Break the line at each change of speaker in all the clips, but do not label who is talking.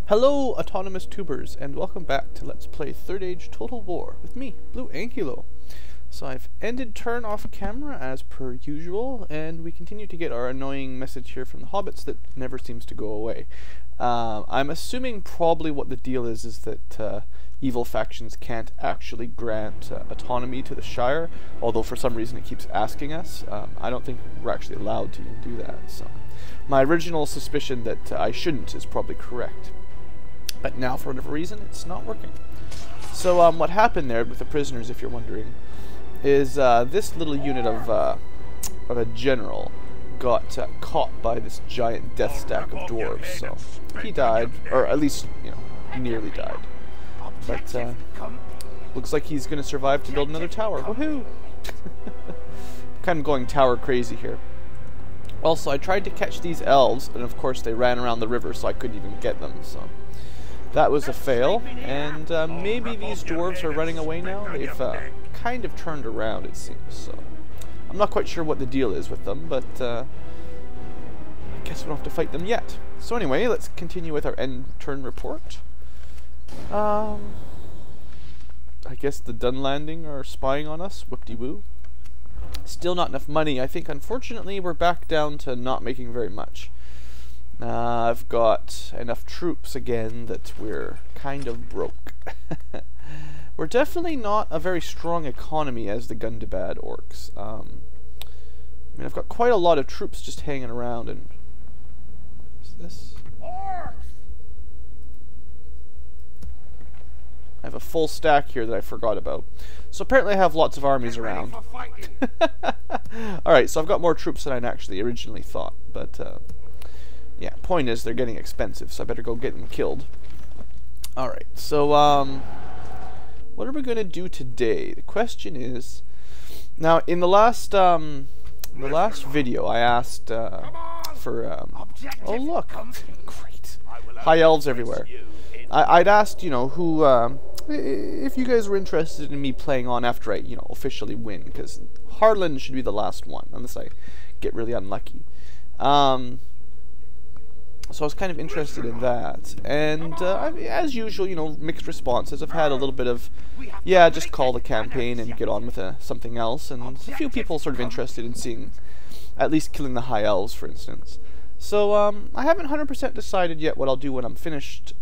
Hello, autonomous tubers, and welcome back to Let's Play Third Age Total War with me, Blue Ankylo. So I've ended turn off camera as per usual, and we continue to get our annoying message here from the hobbits that never seems to go away. I'm assuming probably what the deal is that evil factions can't actually grant autonomy to the Shire, although for some reason it keeps asking us. I don't think we're actually allowed to even do that, so my original suspicion that I shouldn't is probably correct. But now, for whatever reason, it's not working. So what happened there with the prisoners, if you're wondering, is this little unit of a general got caught by this giant death stack of dwarves. So he died, or at least, you know, nearly died. But looks like he's going to survive to build another tower. Woohoo! Kind of going tower crazy here. Also, I tried to catch these elves, and of course they ran around the river, so I couldn't even get them. So that was a fail, and maybe these dwarves are running away now. They've kind of turned around, it seems, so I'm not quite sure what the deal is with them, but I guess we don't have to fight them yet. So anyway, let's continue with our end turn report. I guess the Dunlanding are spying on us, whoop-de-woo. Still not enough money. I think, unfortunately, we're back down to not making very much. I've got enough troops again that we're kind of broke. We're definitely not a very strong economy as the Gundabad orcs. I mean, I've got quite a lot of troops just hanging around, and what's this? I have a full stack here that I forgot about. So apparently I have lots of armies around. Alright, so I've got more troops than I'd actually originally thought, but yeah, point is they're getting expensive, so I better go get them killed. Alright, so what are we going to do today? The question is, now in the last video I asked for oh look, great, high elves everywhere. I'd asked, you know, who if you guys were interested in me playing on after I, you know, officially win, because Harlan should be the last one unless I get really unlucky. So I was kind of interested in that, and as usual, you know, mixed responses. I've had a little bit of, yeah, just call the campaign and get on with something else, and a few people sort of interested in seeing, at least killing the high elves, for instance. So I haven't 100% decided yet what I'll do when I'm finished,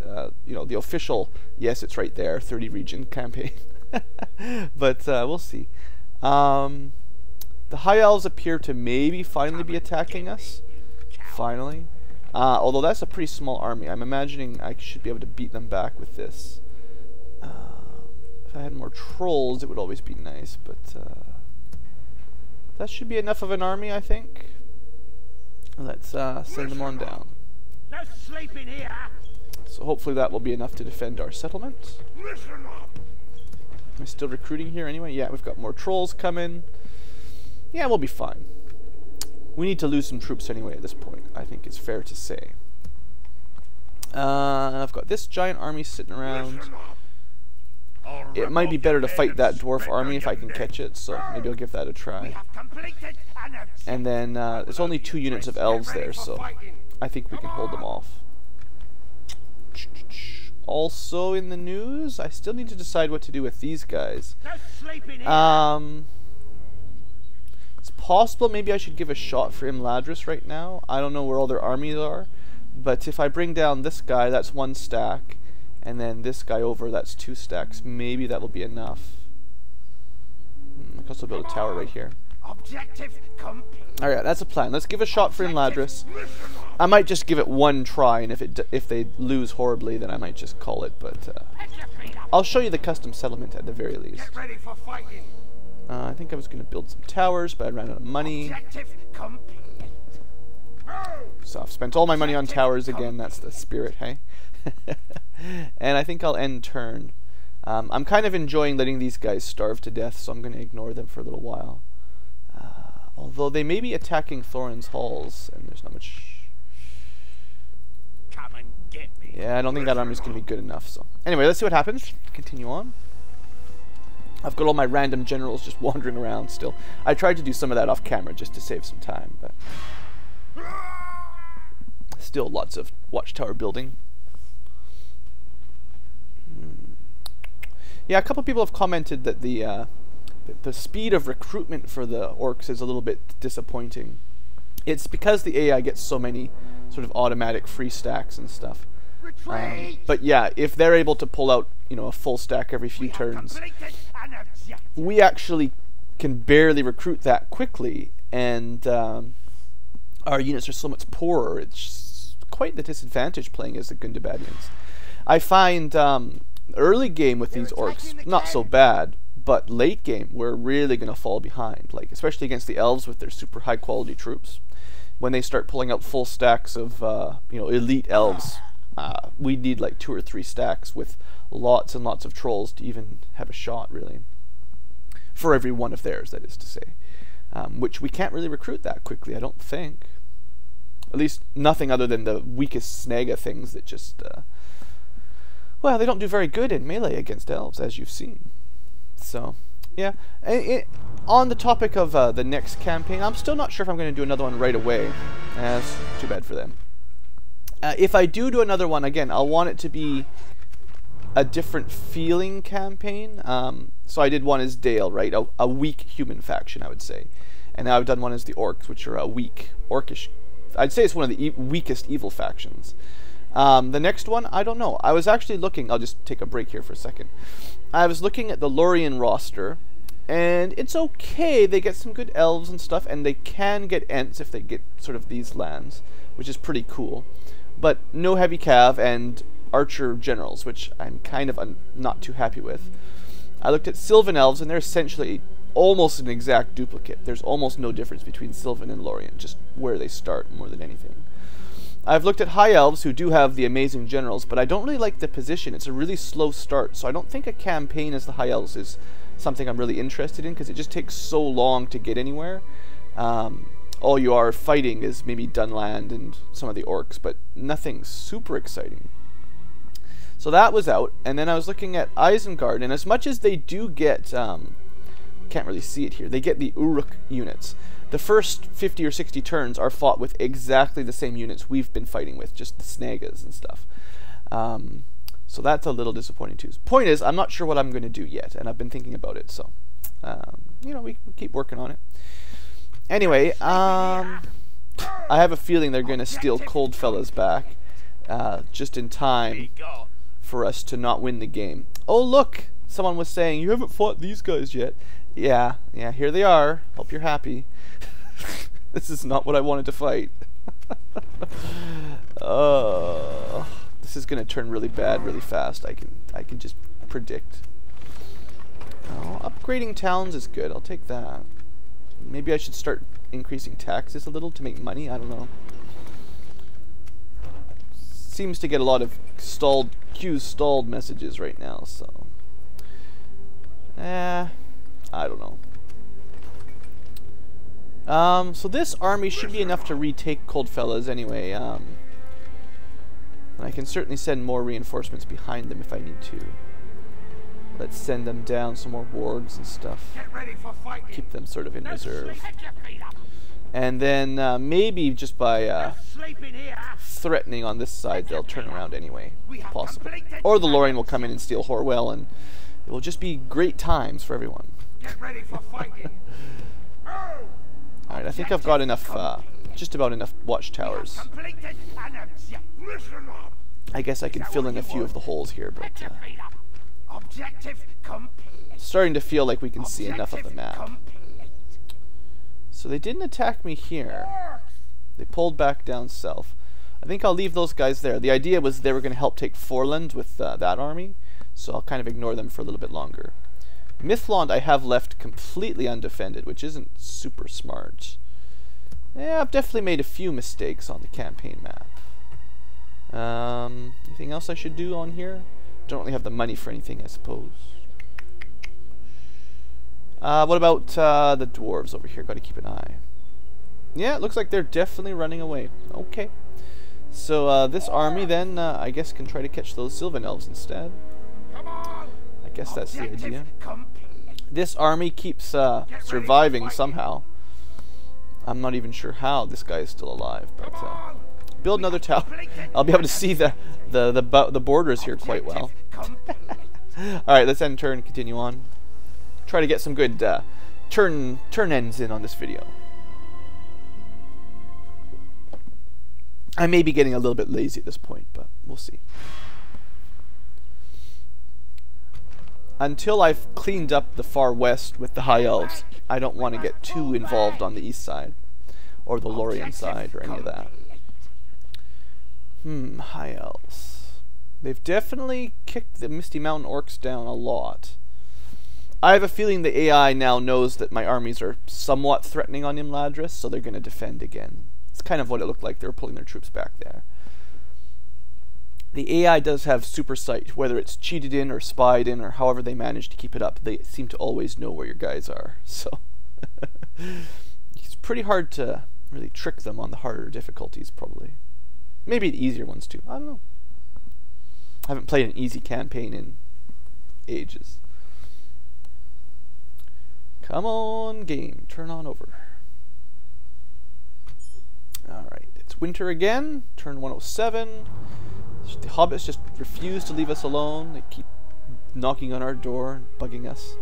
you know, the official, yes, it's right there, 30 region campaign. But we'll see. The high elves appear to maybe finally be attacking us. Finally. Although that's a pretty small army. I'm imagining I should be able to beat them back with this. If I had more trolls, it would always be nice, but that should be enough of an army, I think. Let's send them on down.
No sleeping here.
So hopefully that will be enough to defend our settlement. Am I still recruiting here anyway? Yeah, we've got more trolls coming. Yeah, we'll be fine. We need to lose some troops anyway at this point, I think it's fair to say. I've got this giant army sitting around. It might be better to fight that dwarf army if I can catch it, so maybe I'll give that a try. And then there's only 2 units of elves there, so I think we can hold them off. Also in the news, I still need to decide what to do with these guys. It's possible maybe I should give a shot for Imladris right now. I don't know where all their armies are, but if I bring down this guy, that's 1 stack, and then this guy over, that's 2 stacks. Maybe that will be enough. I can also build a tower right here. Alright, that's a plan. Let's give a shot for Imladris. I might just give it 1 try, and if they lose horribly, then I might just call it, but I'll show you the custom settlement at the very least. I think I was going to build some towers, but I ran out of money. So I've spent all my money on towers again. That's the spirit, hey? And I think I'll end turn. I'm kind of enjoying letting these guys starve to death, so I'm going to ignore them for a little while. Although they may be attacking Thorin's halls, and there's not much...
Come and get me.
Yeah, I don't think that army's going to be good enough, so... Anyway, let's see what happens. Continue on. I've got all my random generals just wandering around still. I tried to do some of that off camera just to save some time, but... Still lots of watchtower building. Yeah, a couple people have commented that the speed of recruitment for the orcs is a little bit disappointing. It's because the AI gets so many sort of automatic free stacks and stuff. But yeah, if they're able to pull out, you know, a full stack every few turns, we actually can barely recruit that quickly, and our units are so much poorer. It's quite the disadvantage playing as the Gundabadians. I find early game with these orcs not so bad, but late game we're really going to fall behind, like especially against the elves with their super high quality troops. When they start pulling out full stacks of you know, elite elves, we need like 2 or 3 stacks with lots and lots of trolls to even have a shot, really. For every one of theirs, that is to say. Which we can't really recruit that quickly, I don't think. At least nothing other than the weakest Snaga things that just... well, they don't do very good in melee against elves, as you've seen. So, yeah. On the topic of the next campaign, I'm still not sure if I'm going to do another one right away. That's too bad for them. If I do another one, again, I'll want it to be a different feeling campaign. So I did one as Dale, right? A weak human faction, I would say. And now I've done one as the Orcs, which are a weak, orcish... I'd say it's one of the weakest evil factions. The next one, I don't know. I was actually looking... I'll just take a break here for a second. I was looking at the Lorien roster, and it's okay. They get some good elves and stuff, and they can get Ents if they get sort of these lands, which is pretty cool. But no heavy cav and archer generals, which I'm kind of not too happy with. I looked at Sylvan elves, and they're essentially almost an exact duplicate. There's almost no difference between Sylvan and Lorien, just where they start more than anything. I've looked at high elves, who do have the amazing generals, but I don't really like the position. It's a really slow start, so I don't think a campaign as the high elves is something I'm really interested in, because it just takes so long to get anywhere. All you are fighting is maybe Dunland and some of the orcs, but nothing super exciting. So that was out, and then I was looking at Isengard, and as much as they do get, can't really see it here, they get the Uruk units. The first 50 or 60 turns are fought with exactly the same units we've been fighting with, just the Snagas and stuff. So that's a little disappointing too. Point is, I'm not sure what I'm going to do yet, and I've been thinking about it, so, you know, we keep working on it. Anyway, I have a feeling they're going to steal Coldfellas back, just in time for us to not win the game. Oh, look! Someone was saying, you haven't fought these guys yet. Yeah, here they are. Hope you're happy. This is not what I wanted to fight. This is going to turn really bad really fast. I can just predict. Oh, upgrading towns is good. I'll take that. Maybe I should start increasing taxes a little to make money. I don't know. Seems to get a lot of stalled messages right now, so I don't know. So this army should be enough to retake Coldfellas anyway. And I can certainly send more reinforcements behind them if I need to. Let's send them down some more wargs and stuff.
Get ready for fighting.
Keep them sort of in reserve. And then maybe just by threatening on this side, they'll turn around anyway, possible. Or the Lorien will come in and steal Horwell, and it will just be great times for everyone.
Get ready for fighting.
Alright, I think I've got enough, just about enough watchtowers. I guess I can fill in a few of the holes here, but starting to feel like we can see enough of the map. So they didn't attack me here. They pulled back down south. I think I'll leave those guys there. The idea was they were going to help take Forland with that army, so I'll kind of ignore them for a little bit longer. Mithlond I have left completely undefended, which isn't super smart. Yeah, I've definitely made a few mistakes on the campaign map. Anything else I should do on here? Don't really have the money for anything, I suppose. What about the dwarves over here? Got to keep an eye. Yeah, it looks like they're definitely running away. Okay. So this army then, I guess, can try to catch those Sylvan elves instead. I guess that's the idea. This army keeps surviving somehow. I'm not even sure how this guy is still alive, but build another tower. I'll be able to see the borders here quite well. Alright, let's end turn, continue on. Try to get some good turn ends in on this video. I may be getting a little bit lazy at this point, but we'll see. Until I've cleaned up the far west with the high elves, I don't want to get too involved on the east side, or the Lorien side, or any of that. High elves. They've definitely kicked the Misty Mountain orcs down a lot. I have a feeling the AI now knows that my armies are somewhat threatening on Imladris, so they're going to defend again. It's kind of what it looked like. They were pulling their troops back there. The AI does have super sight, whether it's cheated in or spied in or however they manage to keep it up. They seem to always know where your guys are. So it's pretty hard to really trick them on the harder difficulties, probably. Maybe the easier ones too. I don't know. I haven't played an easy campaign in ages. Come on, game. Turn on over. Alright, it's winter again. Turn 107. The hobbits just refuse to leave us alone. They keep knocking on our door and bugging us.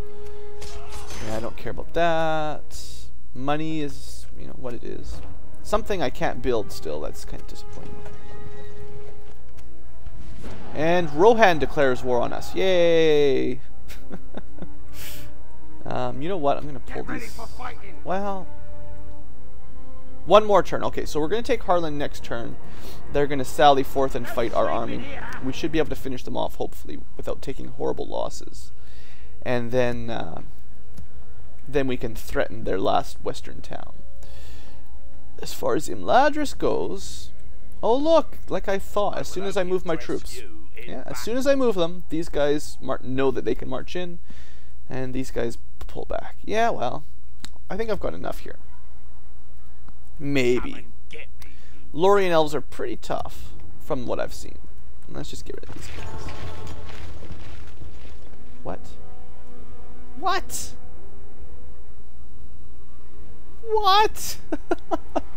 Yeah, I don't care about that. Money is, you know, what it is. Something I can't build still. That's kind of disappointing. And Rohan declares war on us. Yay! You know what? I'm going to pull these. Well, one more turn. Okay, so we're going to take Harlan next turn. They're going to sally forth and fight our army. We should be able to finish them off, hopefully, without taking horrible losses. And then we can threaten their last western town. As far as Imladris goes, oh look, like I thought, as soon as I move my troops. Yeah, as soon as I move them, these guys know that they can march in, and these guys pull back. Yeah, well, I think I've got enough here. Maybe. Lorien elves are pretty tough, from what I've seen. Let's just get rid of these guys. What? What? What?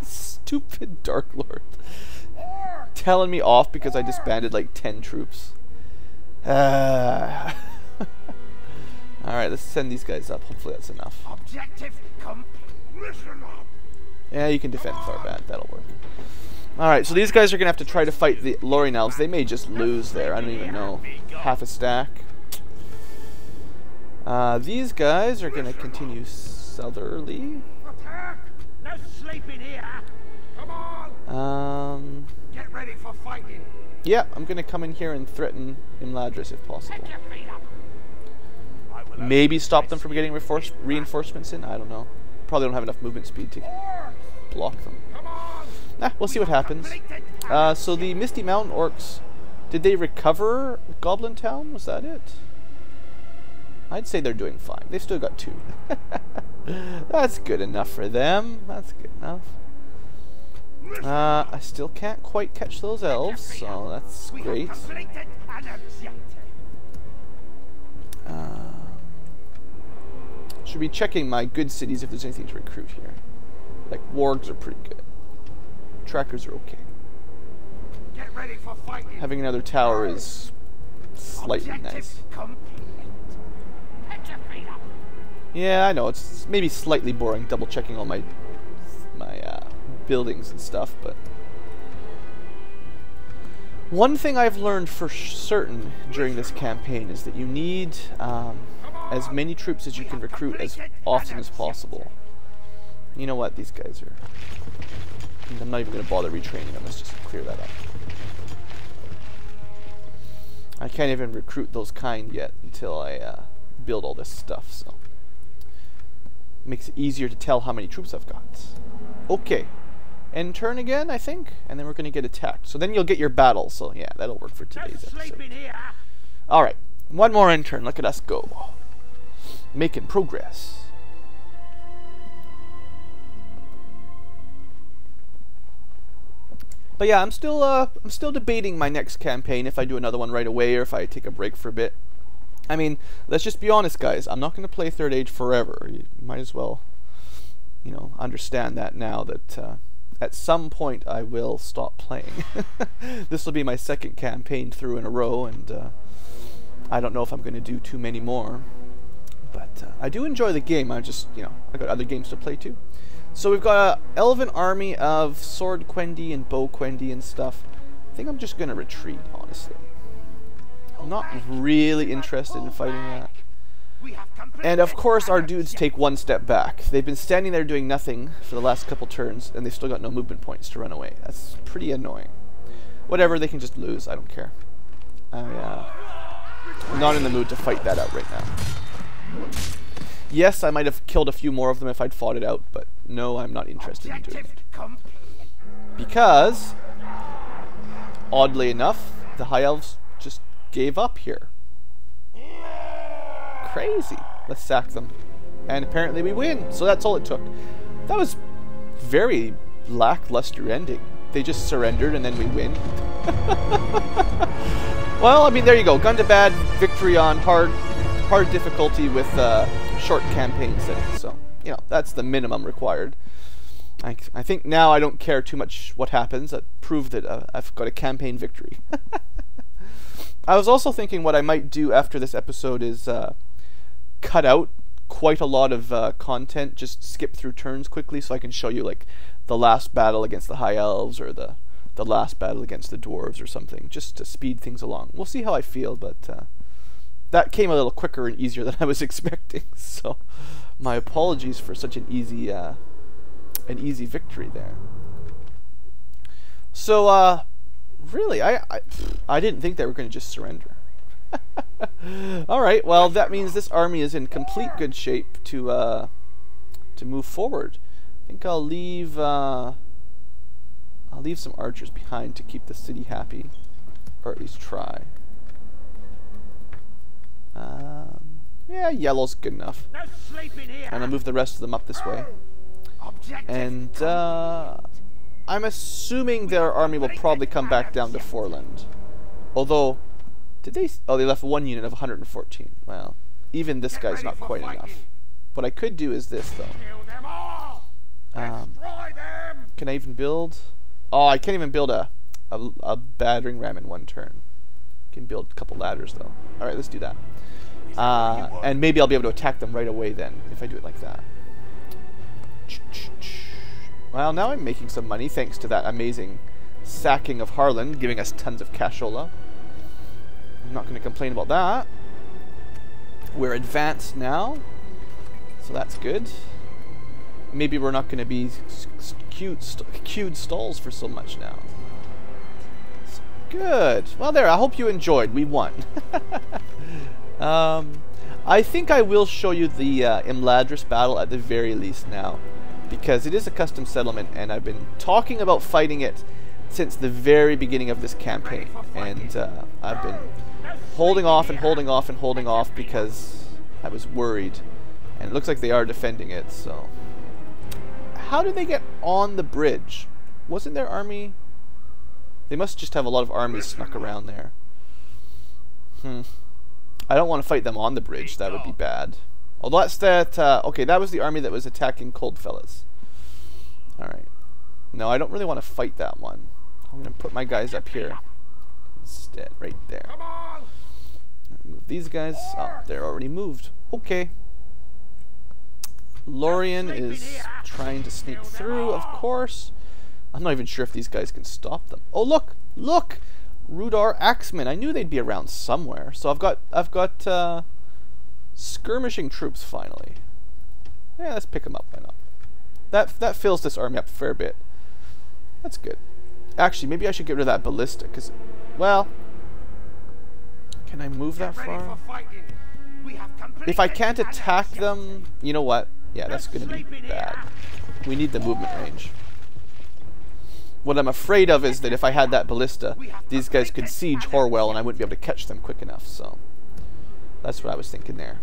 Stupid Dark Lord. Telling me off because I disbanded like 10 troops. Alright, let's send these guys up. Hopefully that's enough.
Objective completion.
Yeah, you can defend Tharbad. That'll work. Alright, so these guys are going to have to try to fight the Lorien elves. They may just lose there. I don't even know. Half a stack. These guys are going to continue southerly.
No sleeping here. Come on. Get ready for fighting.
Yeah, I'm going to come in here and threaten Imladris if possible.
Get your feet up.
Maybe stop them from getting reinforcements in. I don't know. Probably don't have enough movement speed to block them.
Come on.
We'll see what happens. So the Misty Mountain orcs, did they recover Goblin Town? Was that it? I'd say they're doing fine. They've still got 2. That's good enough for them. That's good enough. I still can't quite catch those elves, so that's great. Should be checking my good cities if there's anything to recruit here. Like, wargs are pretty good. Trackers are okay.
Get ready for fighting.
Having another tower is slightly nice. Yeah, I know, it's maybe slightly boring double checking all my buildings and stuff, but one thing I've learned for certain during this campaign is that you need as many troops as you can recruit as often as possible. You know what? These guys are... I'm not even going to bother retraining them. Let's just clear that up. I can't even recruit those kind yet until I build all this stuff, so... makes it easier to tell how many troops I've got. Okay. End turn again, I think, and then we're going to get attacked. So then you'll get your battle, so yeah, that'll work for today's episode. Alright, one more end turn. Look at us go. Making progress. But yeah, I'm still debating my next campaign, if I do another one right away or if I take a break for a bit. I mean, let's just be honest, guys. I'm not going to play Third Age forever. You might as well, you know, understand that now that at some point I will stop playing. This will be my second campaign through in a row, and I don't know if I'm going to do too many more. But I do enjoy the game. I just, you know, I got other games to play too. So we've got an elven army of sword Quendi and bow Quendi and stuff. I think I'm just going to retreat, honestly. I'm not really interested in fighting that. And of course our dudes take one step back. They've been standing there doing nothing for the last couple turns, and they've still got no movement points to run away. That's pretty annoying. Whatever, they can just lose. I don't care. I'm not in the mood to fight that out right now. Yes, I might have killed a few more of them if I'd fought it out, but no, I'm not interested in doing it. Because, oddly enough, the High Elves just gave up here. Crazy. Let's sack them. And apparently we win, so that's all it took. That was very lackluster ending. They just surrendered and then we win. Well, I mean, there you go. Gundabad victory on hard difficulty with short campaign settings. So, you know, that's the minimum required. I think now I don't care too much what happens. I proved that I've got a campaign victory. I was also thinking what I might do after this episode is cut out quite a lot of content, just skip through turns quickly so I can show you like the last battle against the High Elves or the last battle against the Dwarves or something, just to speed things along. We'll see how I feel, but that came a little quicker and easier than I was expecting, so my apologies for such an easy victory there. So really, I didn't think they were going to just surrender. Alright, well that means this army is in complete good shape to move forward. I think I'll leave some archers behind to keep the city happy, or at least try. Yeah, yellow's good enough. And I'll move the rest of them up this way. And I'm assuming their army will probably come back down to Forland. Although, did they? Oh, they left one unit of 114. Well, even this guy's not quite enough. What I could do is this, though. Can I even build? Oh, I can't even build a battering ram in one turn. Can build a couple ladders, though. All right, let's do that. And maybe I'll be able to attack them right away then, if I do it like that. Well, now I'm making some money thanks to that amazing sacking of Harlan, giving us tons of cashola. I'm not going to complain about that. We're advanced now, so that's good. Maybe we're not going to be queued stalls for so much now. Good. Well, there. I hope you enjoyed. We won. I think I will show you the Imladris battle at the very least now, because it is a custom settlement, and I've been talking about fighting it since the very beginning of this campaign, and I've been holding off and holding off and holding off because I was worried, and it looks like they are defending it. So, how did they get on the bridge? Wasn't their army? They must just have a lot of armies snuck around there. I don't want to fight them on the bridge. That would be bad. Although that's that. Okay, that was the army that was attacking Coldfellas. All right. No, I don't really want to fight that one. I'm going to put my guys up here instead, right there. Move these guys. Oh, they're already moved. Okay. Lorien is trying to sneak through, of course. I'm not even sure if these guys can stop them. Oh, look! Look! Rudar Axemen. I knew they'd be around somewhere. So I've got skirmishing troops finally. Yeah, let's pick them up. Why not? That fills this army up a fair bit. That's good. Actually, maybe I should get rid of that ballista, because, well, can I move that far? If I can't attack them, you know what? Yeah, that's going to be bad. We need the movement range. What I'm afraid of is that if I had that ballista, these guys could siege Horwell and I wouldn't be able to catch them quick enough, so that's what I was thinking there.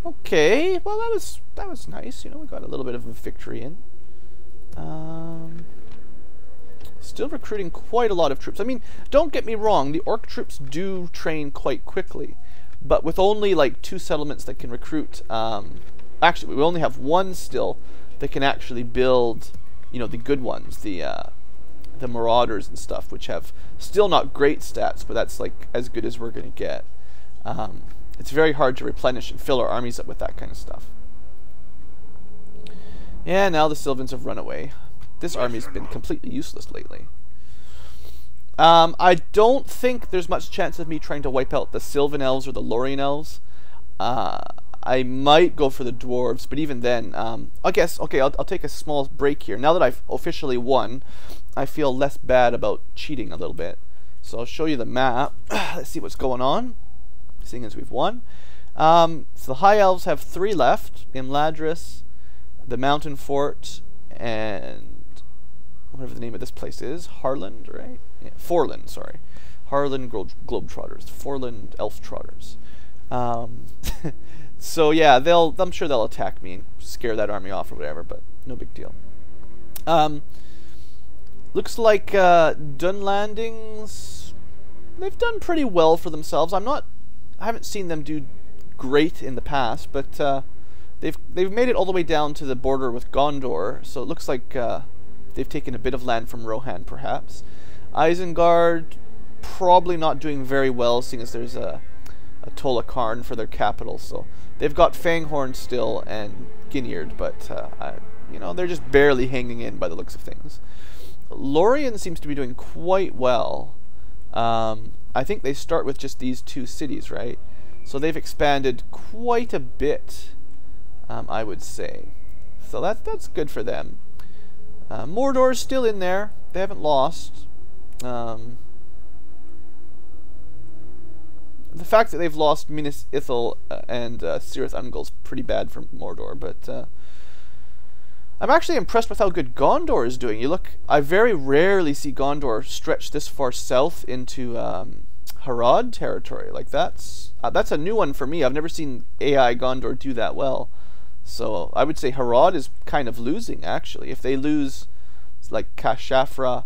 Okay, well that was nice, you know, we got a little bit of a victory in. Still recruiting quite a lot of troops. I mean, don't get me wrong, the orc troops do train quite quickly, but with only like 2 settlements that can recruit, actually we only have 1 still that can actually build, you know, the good ones, the Marauders and stuff, which have still not great stats, but that's like as good as we're going to get. It's very hard to replenish and fill our armies up with that kind of stuff. Yeah, now the Sylvans have run away. This army's been completely useless lately. I don't think there's much chance of me trying to wipe out the Sylvan Elves or the Lorien Elves. I might go for the Dwarves, but even then, I guess, okay, I'll take a small break here. Now that I've officially won, I feel less bad about cheating a little bit. So I'll show you the map. Let's see what's going on, seeing as we've won. So the High Elves have 3 left. Imladris, the Mountain Fort, and whatever the name of this place is. Harland, right? Yeah, Forland, sorry. Harland Globetrotters. Forland Elf Trotters. So yeah, I'm sure they'll attack me and scare that army off or whatever, but no big deal. Looks like Dunlandings, they've done pretty well for themselves. I haven't seen them do great in the past, but they've made it all the way down to the border with Gondor, so it looks like they've taken a bit of land from Rohan, perhaps. Isengard, probably not doing very well, seeing as there's a Tolakarn for their capital, so they've got Fanghorn still and Gineard, but you know, they're just barely hanging in by the looks of things. Lorien seems to be doing quite well. I think they start with just these 2 cities, right? So they've expanded quite a bit, I would say. So that's good for them. Mordor's still in there. They haven't lost. The fact that they've lost Minas Ithil and Cirith Ungol's pretty bad for Mordor, but I'm actually impressed with how good Gondor is doing. I very rarely see Gondor stretch this far south into Harad territory. Like that's a new one for me. I've never seen AI Gondor do that well. So I would say Harad is kind of losing, actually. If they lose like Kashafra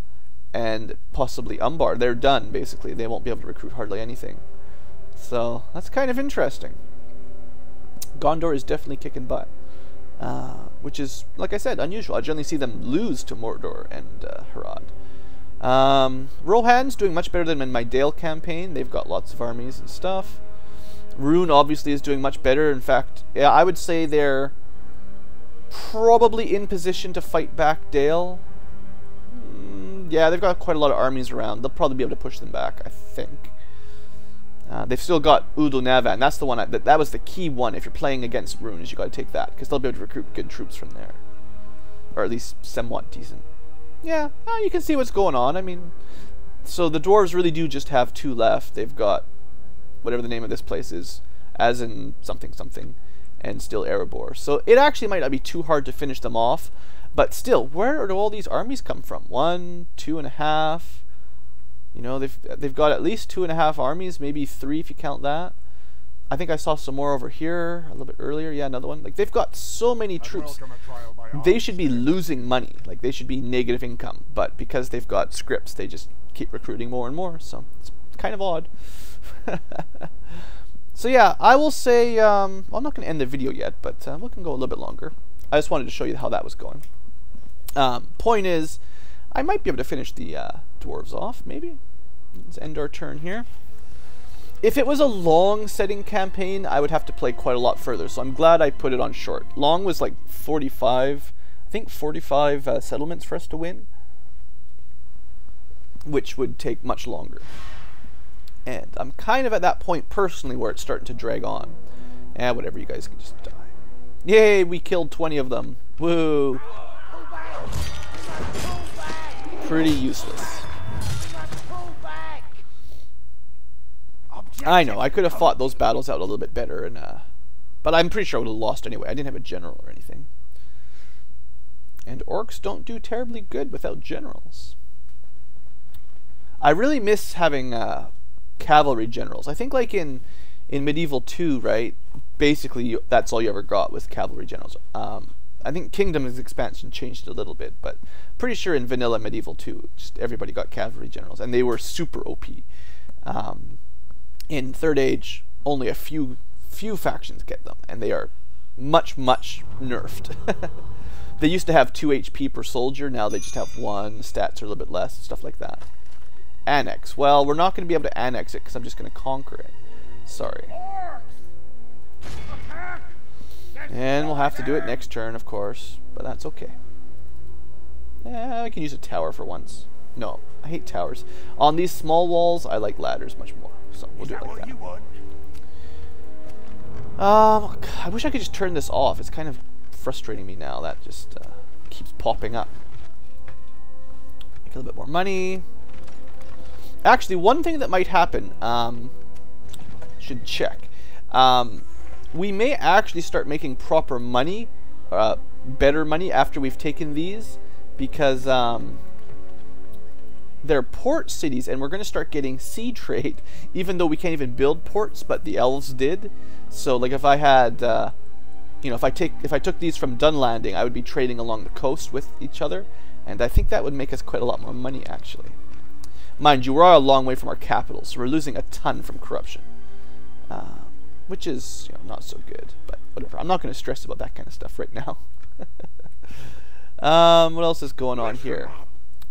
and possibly Umbar, they're done, basically. They won't be able to recruit hardly anything. So that's kind of interesting. Gondor is definitely kicking butt. Which is, like I said, unusual. I generally see them lose to Mordor and Harad. Rohan's doing much better than in my Dale campaign. They've got lots of armies and stuff. Rune obviously is doing much better. In fact, yeah, I would say they're probably in position to fight back Dale. Yeah, they've got quite a lot of armies around. They'll probably be able to push them back, I think. They've still got Udo Navan. That's the one. That was the key one. If you're playing against Rune, is you got to take that, because they'll be able to recruit good troops from there, or at least somewhat decent. Yeah, you can see what's going on. I mean, so the dwarves really do just have 2 left. They've got whatever the name of this place is, as in something something, and still Erebor. So it actually might not be too hard to finish them off. But still, where do all these armies come from? 1, 2.5. You know, they've got at least 2.5 armies, maybe 3 if you count that. I think I saw some more over here a little bit earlier. Yeah, another one. Like, they've got so many troops. They should be losing money. Like, they should be negative income. But because they've got scripts, they just keep recruiting more and more. So it's kind of odd. So yeah, I will say, well, I'm not going to end the video yet, but we can go a little bit longer. I just wanted to show you how that was going. Point is, I might be able to finish the dwarves off, maybe. Let's end our turn here. If it was a long setting campaign, I would have to play quite a lot further, so I'm glad I put it on short. Long was like 45, I think 45 settlements for us to win, which would take much longer. And I'm kind of at that point personally where it's starting to drag on. Whatever, you guys can just die. Yay, we killed 20 of them. Woo! Pretty useless. I know, I could have fought those battles out a little bit better, and but I'm pretty sure I would have lost anyway. I didn't have a general or anything. And orcs don't do terribly good without generals. I really miss having cavalry generals. I think like in Medieval 2, right, basically that's all you ever got with cavalry generals. I think Kingdom's expansion changed it a little bit, but pretty sure in vanilla Medieval 2, just everybody got cavalry generals, and they were super OP. In Third Age, only a few factions get them, and they are much nerfed. They used to have 2 HP per soldier, now they just have 1, stats are a little bit less, stuff like that. Annex. Well, we're not going to be able to annex it, because I'm just going to conquer it. Sorry. And we'll have to do it next turn, of course, but that's okay. I can use a tower for once. No, I hate towers. On these small walls, I like ladders much more, so we'll do it like that. I wish I could just turn this off. It's kind of frustrating me now. That just keeps popping up. Make a little bit more money. Actually, one thing that might happen, should check. We may actually start making proper money, better money after we've taken these, because they're port cities, and we're going to start getting sea trade, even though we can't even build ports, but the elves did. So, like, if I had, you know, if I took these from Dunlanding, I would be trading along the coast with each other, and I think that would make us quite a lot more money, actually. Mind you, we're a long way from our capital, so we're losing a ton from corruption, which is, you know, not so good. But whatever. I'm not going to stress about that kind of stuff right now. What else is going on here?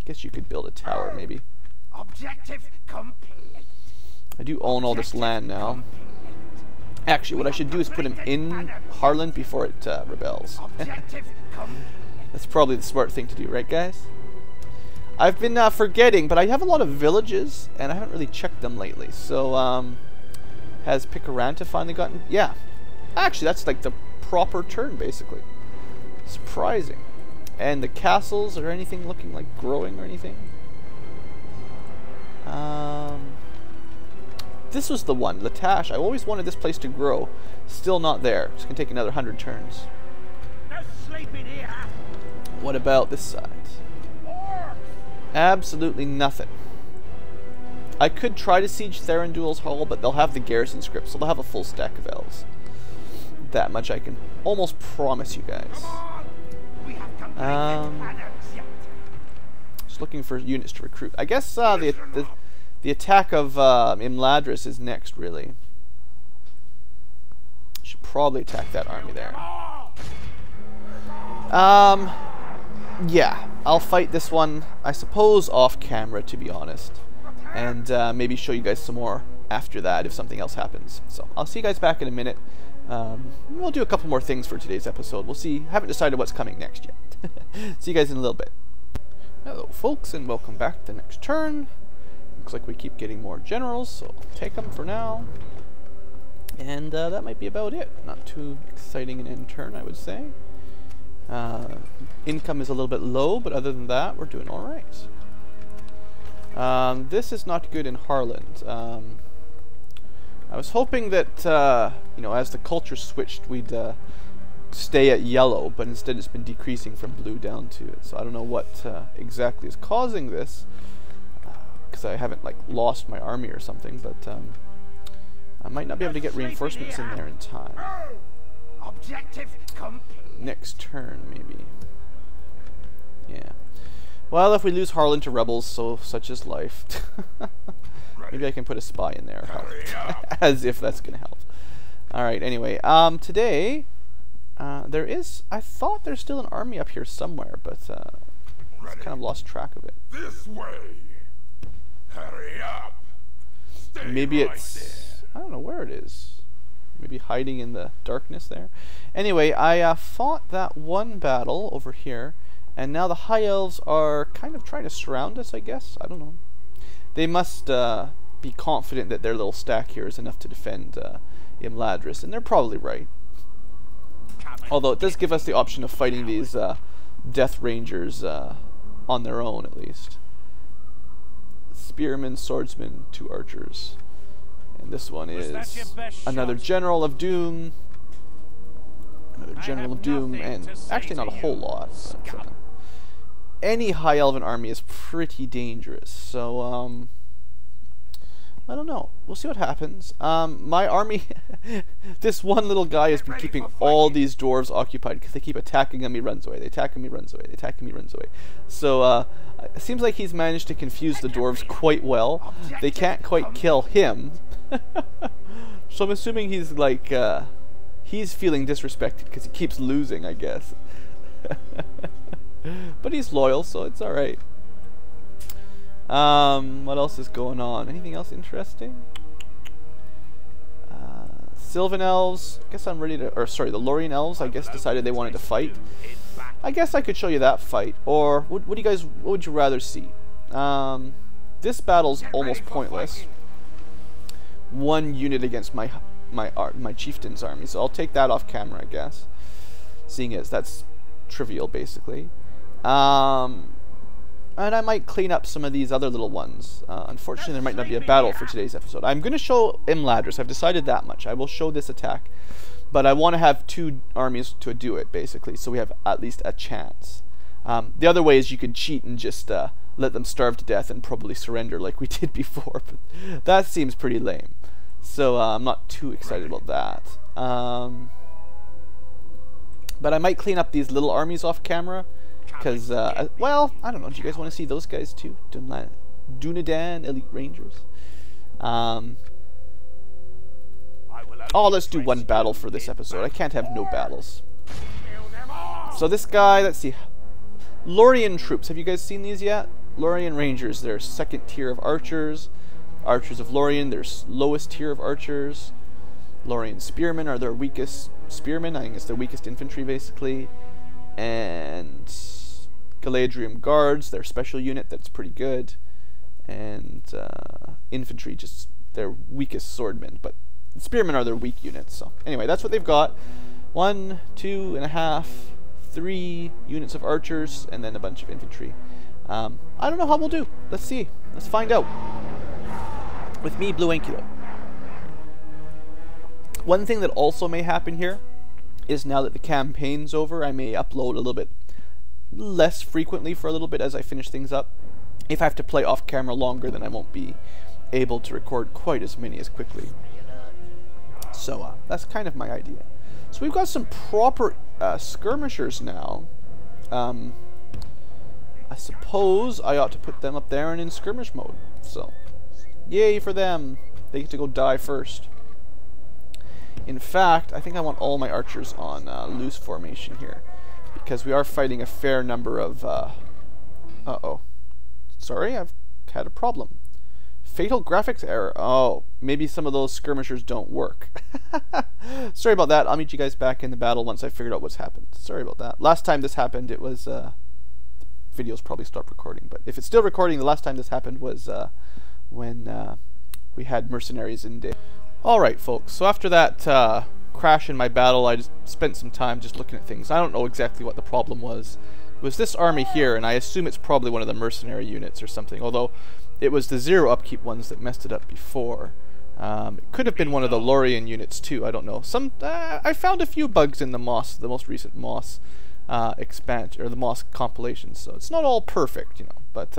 Guess you could build a tower, maybe.
Objective complete.
I do own all this land now. Actually, what I should do is put him in Harlan before it rebels. That's probably the smart thing to do, right, guys? I've been forgetting, but I have a lot of villages, and I haven't really checked them lately. So, has Picaranta finally gotten... Yeah. Actually, that's like the proper turn, basically. Surprising. And the castles, are anything looking like growing or anything? This was the one, Latash. I always wanted this place to grow. Still not there. It's going to take another 100 turns.
No sleeping here.
What about this side? Absolutely nothing. I could try to siege Thranduil's Hall, but they'll have the garrison script, so they'll have a full stack of elves. That much I can almost promise you guys. Just looking for units to recruit. I guess the attack of Imladris is next, really. Should probably attack that army there. Yeah, I'll fight this one, I suppose, off camera, to be honest. And maybe show you guys some more after that if something else happens. So, I'll see you guys back in a minute. We'll do a couple more things for today's episode. We'll see. Haven't decided what's coming next yet. See you guys in a little bit. Hello, folks, and welcome back to the next turn. Looks like we keep getting more generals, so I'll take them for now. And that might be about it. Not too exciting an end turn, I would say. Income is a little bit low, but other than that, we're doing all right. This is not good in Harland. I was hoping that, you know, as the culture switched, we'd stay at yellow, but instead it's been decreasing from blue down to it. So I don't know what exactly is causing this, because I haven't, like, lost my army or something, but I might not be able to get reinforcements in there in time.
Objective complete.
Next turn, maybe. Yeah. Well, if we lose Harlan to rebels, so such is life. Maybe I can put a spy in there. As if that's going to help. Alright, anyway. Today, there is... I thought there's still an army up here somewhere, but I've kind of lost track of it.
This way. Hurry up.
Maybe it's... I don't know where it is. Maybe hiding in the darkness there. Anyway, I fought that one battle over here, and now the High Elves are kind of trying to surround us, I guess. I don't know. They must be confident that their little stack here is enough to defend Imladris, and they're probably right. Although it does give us the option of fighting these Death Rangers on their own, at least. Spearmen, swordsmen, 2 archers. And this one is another General of Doom. Another General of Doom, and actually not a whole lot. But, any High Elven army is pretty dangerous, so I don't know. We'll see what happens. My army, this one little guy has been keeping all these dwarves occupied because they keep attacking him, he runs away. They attack him, he runs away. They attack him, he runs away. So it seems like he's managed to confuse the dwarves quite well. They can't quite kill him. So I'm assuming he's like, he's feeling disrespected because he keeps losing, I guess. But he's loyal, so it's alright. What else is going on? Anything else interesting? Sylvan Elves, I guess I'm ready to, or sorry, the Lorien Elves, I guess decided they wanted to fight. I guess I could show you that fight, or what do you guys, what would you rather see? This battle's almost pointless. One unit against my chieftain's army, so I'll take that off camera, I guess. Seeing as that's trivial, basically. And I might clean up some of these other little ones. Unfortunately, there might not be a battle for today's episode. I'm going to show Imladris. I've decided that much. I will show this attack. But I want to have 2 armies to do it, basically, so we have at least a chance. The other way is you could cheat and just let them starve to death and probably surrender like we did before. But that seems pretty lame. So I'm not too excited about that. But I might clean up these little armies off camera. Because, well, I don't know. Do you guys want to see those guys too? Dunadan Elite Rangers. Oh, let's do one battle for this episode. I can't have no battles. So this guy, let's see. Lorien troops. Have you guys seen these yet? Lorien Rangers. They're 2nd tier of archers. Archers of Lorien, their lowest tier of archers. Lorien Spearmen are their weakest spearmen. I think it's their weakest infantry, basically. And Galadriel Guards, their special unit, that's pretty good. And infantry, just their weakest swordmen. But spearmen are their weak units. So anyway, that's what they've got. 1, 2.5, 3 units of archers, and then a bunch of infantry. I don't know how we'll do. Let's see. Let's find out. With me, Blue Ankylo. One thing that also may happen here is now that the campaign's over, I may upload a little bit less frequently for a little bit as I finish things up. If I have to play off camera longer, then I won't be able to record quite as many as quickly. So that's kind of my idea. So we've got some proper skirmishers now. I suppose I ought to put them up there and in skirmish mode. So, yay for them. They get to go die first. In fact, I think I want all my archers on loose formation here, because we are fighting a fair number of... uh-oh. Sorry, I've had a problem. Fatal graphics error. Oh, maybe some of those skirmishers don't work. Sorry about that. I'll meet you guys back in the battle once I figured out what's happened. Sorry about that. Last time this happened, it was... videos probably stopped recording, but if it's still recording, the last time this happened was when we had mercenaries in day. Alright folks, so after that crash in my battle, I just spent some time just looking at things. I don't know exactly what the problem was. It was this army here, and I assume it's probably one of the mercenary units or something, although it was the 0 upkeep ones that messed it up before. It could have been one of the Lorien units too, I don't know. I found a few bugs in the MOS, the most recent MOS expansion, or the MOS compilation, so it's not all perfect, you know. But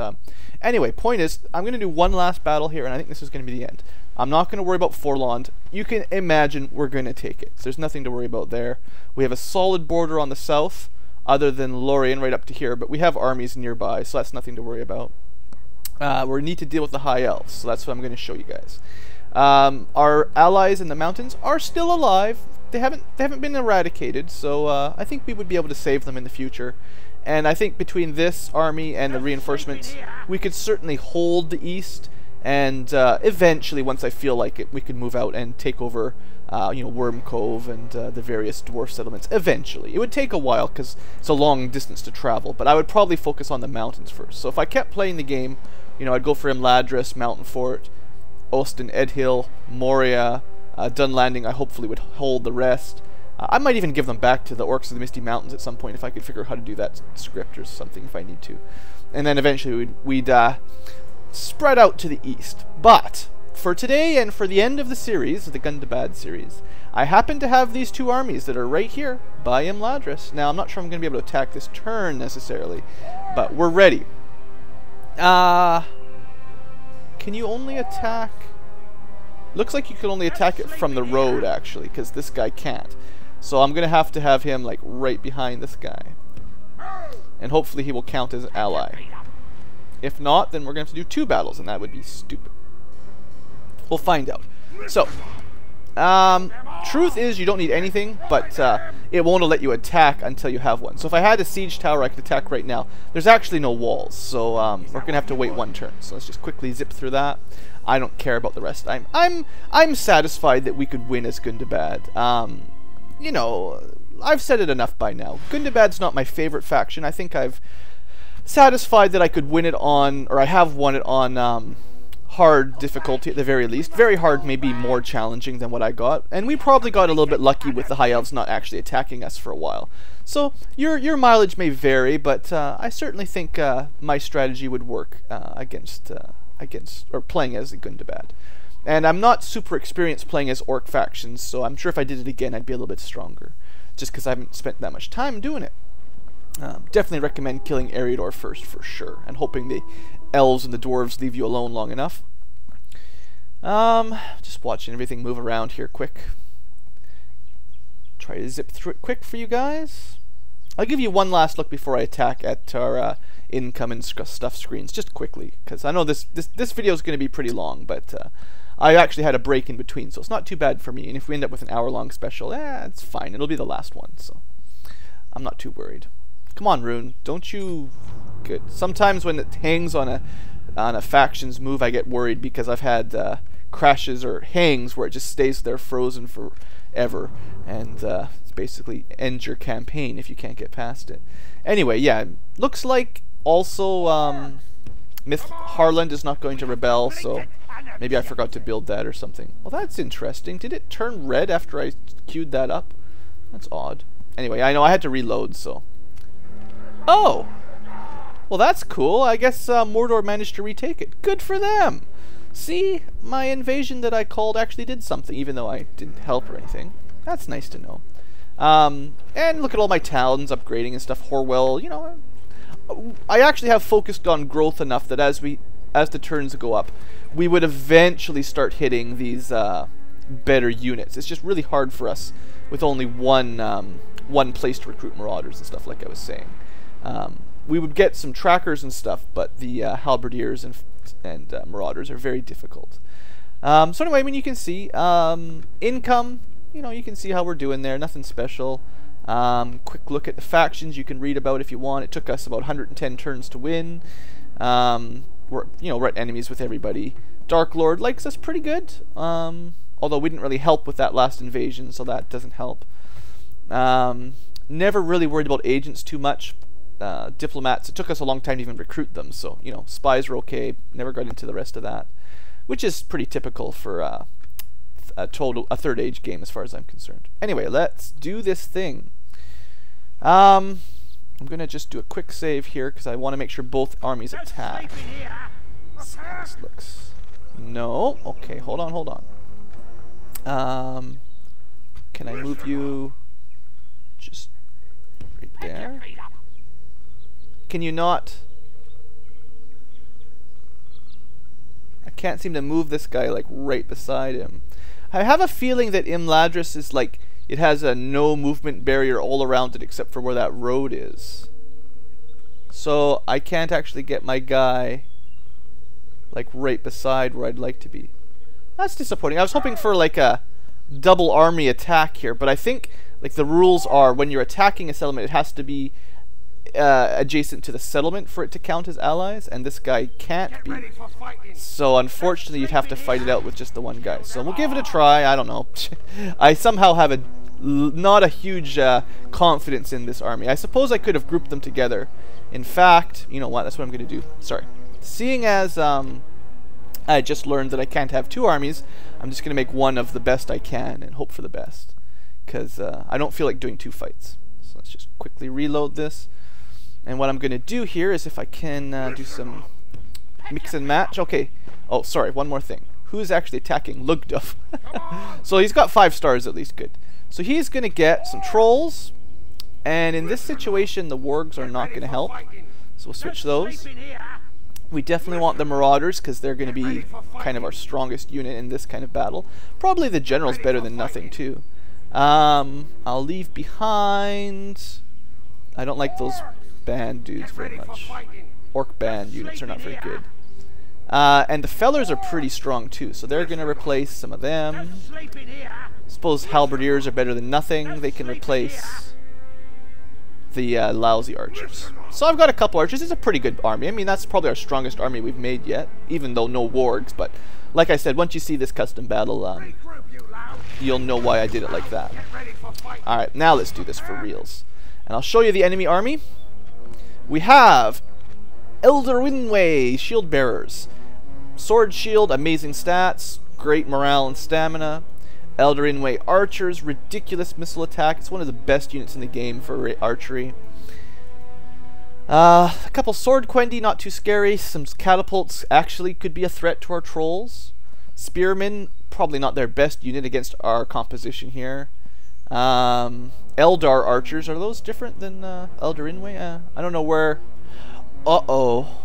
anyway, point is, I'm going to do one last battle here, and I think this is going to be the end. I'm not going to worry about Forlond. You can imagine we're going to take it. So there's nothing to worry about there. We have a solid border on the south, other than Lorien right up to here, but we have armies nearby, so that's nothing to worry about. We need to deal with the High Elves, so that's what I'm going to show you guys. Our allies in the mountains are still alive. They haven't been eradicated, so I think we would be able to save them in the future. And I think between this army and the reinforcements, we could certainly hold the east. And eventually, once I feel like it, we could move out and take over, you know, Worm Cove and the various dwarf settlements. Eventually, it would take a while because it's a long distance to travel. But I would probably focus on the mountains first. So if I kept playing the game, you know, I'd go for Imladris, Mountain Fort, Osten, Edhill, Moria, Dun Landing. I hopefully would hold the rest. I might even give them back to the Orcs of the Misty Mountains at some point if I could figure out how to do that script or something if I need to. And then eventually we'd spread out to the east. But for today and for the end of the series, the Gundabad series, I happen to have these 2 armies that are right here by Imladris. Now, I'm not sure I'm going to be able to attack this turn necessarily, but we're ready. Can you only attack... Looks like you can only attack it from the road, actually, because this guy can't. So I'm going to have him, like, right behind this guy. And hopefully he will count as ally. If not, then we're going to have to do 2 battles, and that would be stupid. We'll find out. So, truth is you don't need anything, but it won't let you attack until you have one. So if I had a siege tower, I could attack right now. There's actually no walls, so we're going to have to wait 1 turn. So let's just quickly zip through that. I don't care about the rest. I'm satisfied that we could win as Gundabad. You know, I've said it enough by now. Gundabad's not my favorite faction. I think I've satisfied that I could win it on, or I have won it on hard difficulty at the very least. Very hard may be more challenging than what I got, and we probably got a little bit lucky with the High Elves not actually attacking us for a while. So your mileage may vary, but I certainly think my strategy would work against or playing as a Gundabad. And I'm not super experienced playing as Orc factions, so I'm sure if I did it again I'd be a little bit stronger, just because I haven't spent that much time doing it. Definitely recommend killing Eriador first for sure, and hoping the elves and the dwarves leave you alone long enough. Just watching everything move around here quick. Try to zip through it quick for you guys. I'll give you one last look before I attack at our income and stuff screens, just quickly, because I know this video is going to be pretty long, but I actually had a break in between, so it's not too bad for me. And if we end up with an hour-long special, it's fine. It'll be the last one, so I'm not too worried. Come on, Rune, don't you... Good. Sometimes when it hangs on a faction's move, I get worried because I've had crashes or hangs where it just stays there frozen forever, and it's basically ends your campaign if you can't get past it. Anyway, yeah, looks like also Myth Harland is not going to rebel, so maybe I forgot to build that or something. Well, that's interesting. Did it turn red after I queued that up? That's odd. Anyway, I know I had to reload, so... Oh! Well, that's cool. I guess Mordor managed to retake it. Good for them! See? My invasion that I called actually did something, even though I didn't help or anything. That's nice to know. And look at all my towns upgrading and stuff. Horwell, you know... I actually have focused on growth enough that as the turns go up, we would eventually start hitting these better units. It's just really hard for us with only one place to recruit marauders and stuff, like I was saying. We would get some trackers and stuff, but the halberdiers and marauders are very difficult. So anyway, I mean, you can see income. You know, you can see how we're doing there. Nothing special. Quick look at the factions you can read about if you want. It took us about 110 turns to win. We're at enemies with everybody. Dark Lord likes us pretty good, although we didn't really help with that last invasion, so that doesn't help. Never really worried about agents too much. Diplomats, it took us a long time to even recruit them, so, you know, spies were okay. Never got into the rest of that, which is pretty typical for a third age game as far as I'm concerned. Anyway, let's do this thing. I'm gonna just do a quick save here because I want to make sure both armies attack. Let's see how this looks. No. Okay, hold on. Can I move you just right there? Can you not? I can't seem to move this guy like right beside him. I have a feeling that Imladris is like, it has a no movement barrier all around it except for where that road is. So I can't actually get my guy like right beside where I'd like to be. That's disappointing. I was hoping for like a double army attack here, but I think like the rules are when you're attacking a settlement, it has to be adjacent to the settlement for it to count as allies, and this guy can't be. So unfortunately you'd have to fight it out with just the one guy. So we'll give it a try. I don't know. I somehow have not a huge confidence in this army. I suppose I could have grouped them together. In fact, you know what, that's what I'm going to do. Sorry. Seeing as I just learned that I can't have two armies, I'm just going to make one of the best I can and hope for the best. Because I don't feel like doing two fights. So let's just quickly reload this. And what I'm going to do here is if I can do some mix and match. Okay. Oh, sorry. One more thing. Who's actually attacking? Lugduf. So he's got 5 stars at least. Good. So he's going to get some trolls. And in this situation, the wargs are not going to help. So we'll switch those. We definitely want the marauders because they're going to be kind of our strongest unit in this kind of battle. Probably the general's better than nothing too. I'll leave behind... I don't like those band dudes very much. Orc band units are not very good. And the fellers are pretty strong too, so they're going to replace some of them. Suppose halberdiers are better than nothing. They can replace the lousy archers. So I've got a couple archers. It's a pretty good army. I mean, that's probably our strongest army we've made yet, even though no wargs. But like I said, once you see this custom battle, you'll know why I did it like that. Alright, now let's do this for reals. And I'll show you the enemy army. We have Elderwinway shield bearers. Sword shield, amazing stats, great morale and stamina. Elderwinway archers, ridiculous missile attack. It's one of the best units in the game for archery. A couple sword quendi, not too scary. Some catapults actually could be a threat to our trolls. Spearmen, probably not their best unit against our composition here. Eldar archers, are those different than Elderwinway? I don't know where. Uh-oh.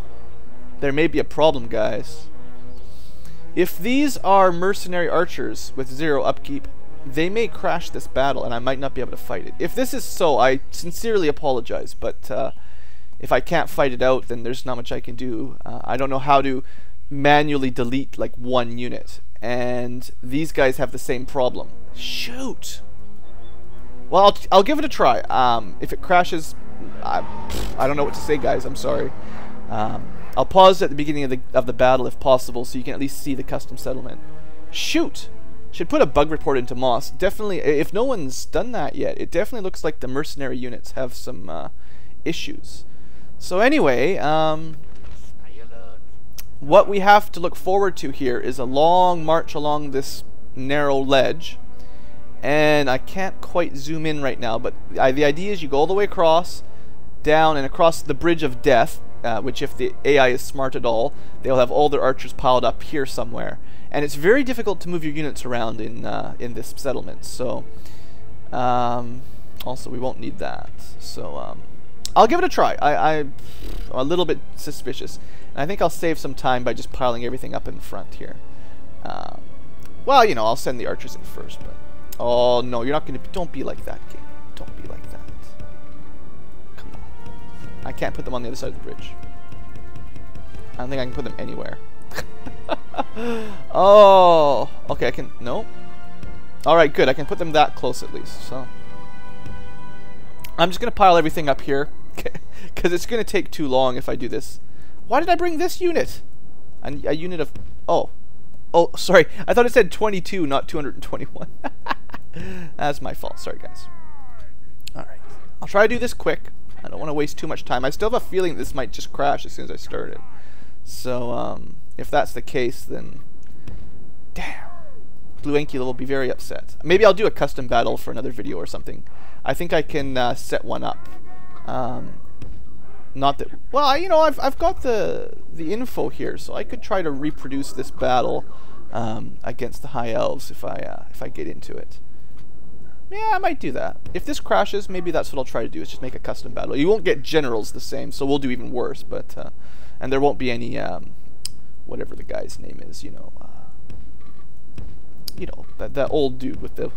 There may be a problem, guys. If these are mercenary archers with 0 upkeep, they may crash this battle and I might not be able to fight it. If this is so, I sincerely apologize, but if I can't fight it out, then there's not much I can do. I don't know how to manually delete like one unit, and these guys have the same problem. Shoot! Well, I'll give it a try. If it crashes, I don't know what to say, guys. I'm sorry. I'll pause at the beginning of the battle if possible, so you can at least see the custom settlement. Shoot! Should put a bug report into MOS. Definitely, if no one's done that yet, it definitely looks like the mercenary units have some issues. So anyway, what we have to look forward to here is a long march along this narrow ledge. And I can't quite zoom in right now, but the idea is you go all the way across, down and across the Bridge of Death, which if the AI is smart at all, they'll have all their archers piled up here somewhere. And it's very difficult to move your units around in this settlement. So, also we won't need that. So, I'll give it a try. I'm a little bit suspicious. And I think I'll save some time by just piling everything up in front here. Well, you know, I'll send the archers in first, but... Oh, no, you're not going to... Don't be like that, game. Don't be like that. Come on. I can't put them on the other side of the bridge. I don't think I can put them anywhere. Oh, okay, I can... No. Alright, good. I can put them that close at least, so... I'm just going to pile everything up here, because it's going to take too long if I do this. Why did I bring this unit? A unit of... Oh. Oh, sorry. I thought it said 22, not 221. That's my fault. Sorry, guys. Alright. I'll try to do this quick. I don't want to waste too much time. I still have a feeling this might just crash as soon as I start it. So, if that's the case, then... Damn. Blue Ankula will be very upset. Maybe I'll do a custom battle for another video or something. I think I can set one up. Not that... Well, you know, I've got the info here, so I could try to reproduce this battle against the High Elves if I get into it. Yeah, I might do that. If this crashes, maybe that's what I'll try to do, is just make a custom battle. You won't get generals the same, so we'll do even worse, but... and there won't be any, whatever the guy's name is, you know, that old dude with the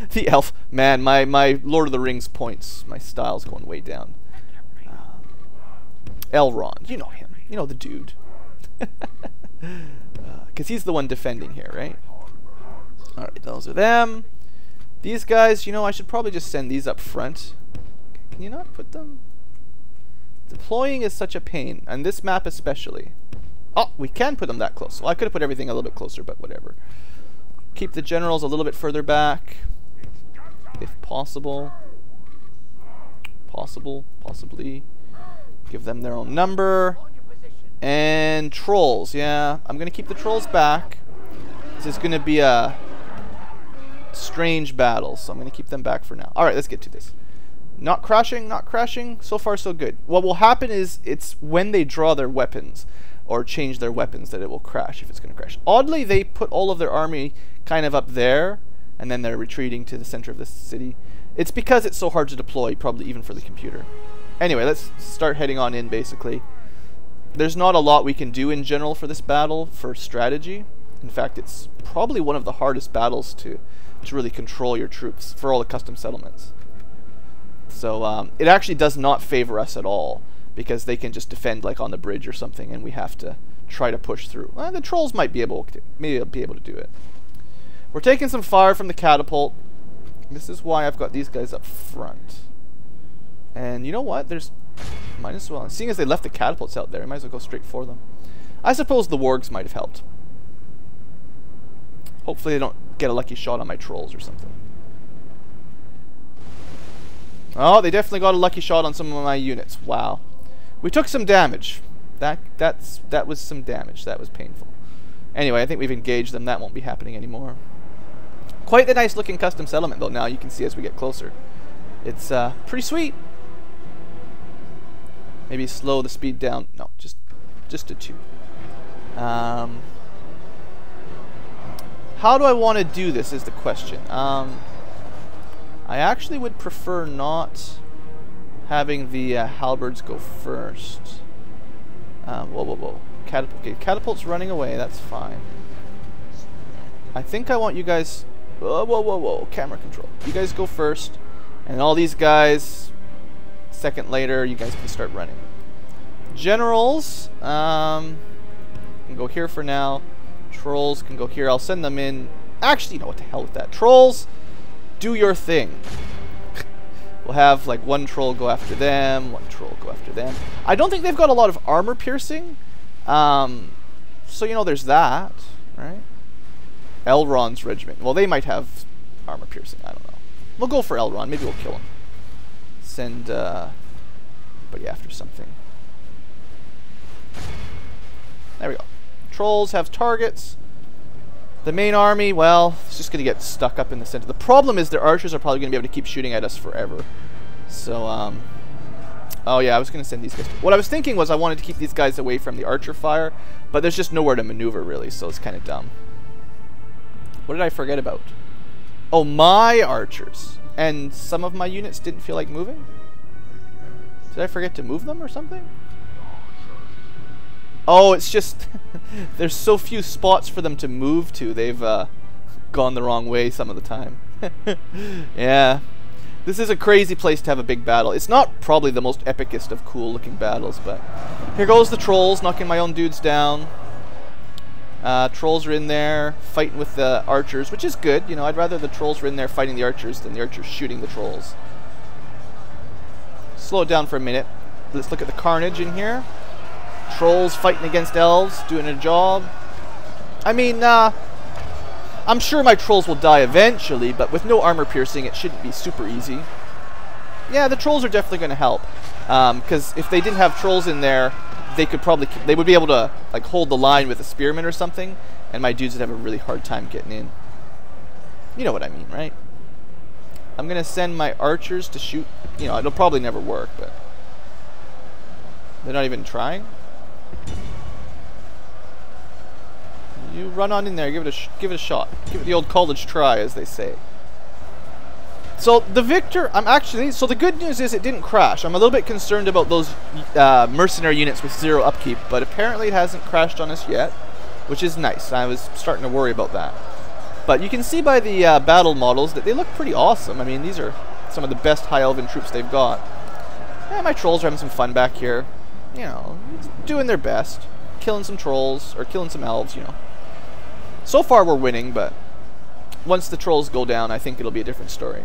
the elf. Man, my Lord of the Rings points, my style's going way down. Elrond, you know him. You know the dude. Because he's the one defending here, right? Alright, those are them. These guys, you know, I should probably just send these up front. Can you not put them? Deploying is such a pain, and this map especially. Oh, we can put them that close. Well, I could have put everything a little bit closer, but whatever. Keep the generals a little bit further back, if possible. Possibly. Give them their own number. And trolls, yeah. I'm going to keep the trolls back. This is going to be a strange battle, so I'm going to keep them back for now. Alright, let's get to this. Not crashing, not crashing. So far, so good. What will happen is it's when they draw their weapons or change their weapons that it will crash, if it's going to crash. Oddly, they put all of their army kind of up there, and then they're retreating to the center of the city. It's because it's so hard to deploy, probably even for the computer. Anyway, let's start heading on in, basically. There's not a lot we can do in general for this battle, for strategy. In fact, it's probably one of the hardest battles to really control your troops for all the custom settlements. So it actually does not favor us at all, because they can just defend like on the bridge or something, and we have to try to push through. Well, the trolls might be able to, do it. We're taking some fire from the catapult. This is why I've got these guys up front. And you know what? There's... Might as well. Seeing as they left the catapults out there, I might as well go straight for them. I suppose the wargs might have helped. Hopefully they don't get a lucky shot on my trolls or something. Oh, they definitely got a lucky shot on some of my units. Wow. We took some damage. That was some damage. That was painful. Anyway, I think we've engaged them. That won't be happening anymore. Quite the nice looking custom settlement though, now you can see as we get closer. It's pretty sweet. Maybe slow the speed down. No, just a 2. How do I want to do this is the question. I actually would prefer not having the halberds go first. Whoa. Okay, catapult's running away, that's fine. I think I want you guys... Whoa. Camera control. You guys go first, and all these guys, second later, you guys can start running. Generals, can go here for now. Trolls can go here. I'll send them in. Actually, you know what the hell with that. Trolls, do your thing. We'll have like one troll go after them, one troll go after them. I don't think they've got a lot of armor piercing. So, you know, there's that, right? Elrond's regiment. Well, they might have armor piercing. I don't know. We'll go for Elrond. Maybe we'll kill him. Send anybody after something. There we go. Trolls have targets. The main army, well, it's just going to get stuck up in the center. The problem is their archers are probably going to be able to keep shooting at us forever. So, oh yeah, I was going to send these guys. What I was thinking was I wanted to keep these guys away from the archer fire, but there's just nowhere to maneuver, really, so it's kind of dumb. What did I forget about? Oh, my archers. And some of my units didn't feel like moving? Did I forget to move them or something? Oh, it's just there's so few spots for them to move to. They've gone the wrong way some of the time. Yeah. This is a crazy place to have a big battle. It's not probably the most epicest of cool looking battles, but here goes the trolls knocking my own dudes down. Trolls are in there fighting with the archers, which is good. You know, I'd rather the trolls were in there fighting the archers than the archers shooting the trolls. Slow it down for a minute. Let's look at the carnage in here. Trolls fighting against elves, doing a job. I mean, I'm sure my trolls will die eventually, but with no armor piercing, it shouldn't be super easy. Yeah, the trolls are definitely going to help, because if they didn't have trolls in there, they would be able to like hold the line with a spearman or something, and my dudes would have a really hard time getting in. You know what I mean, right? I'm going to send my archers to shoot. You know, it'll probably never work, but they're not even trying. You run on in there, give it a shot. Give it the old college try, as they say. So the Victor, so the good news is it didn't crash. I'm a little bit concerned about those mercenary units with 0 upkeep, but apparently it hasn't crashed on us yet, which is nice. I was starting to worry about that. But you can see by the battle models that they look pretty awesome. I mean, these are some of the best high elven troops they've got. Yeah, my trolls are having some fun back here. You know, doing their best. Killing some trolls, or killing some elves, you know. So far we're winning, but once the trolls go down, I think it'll be a different story.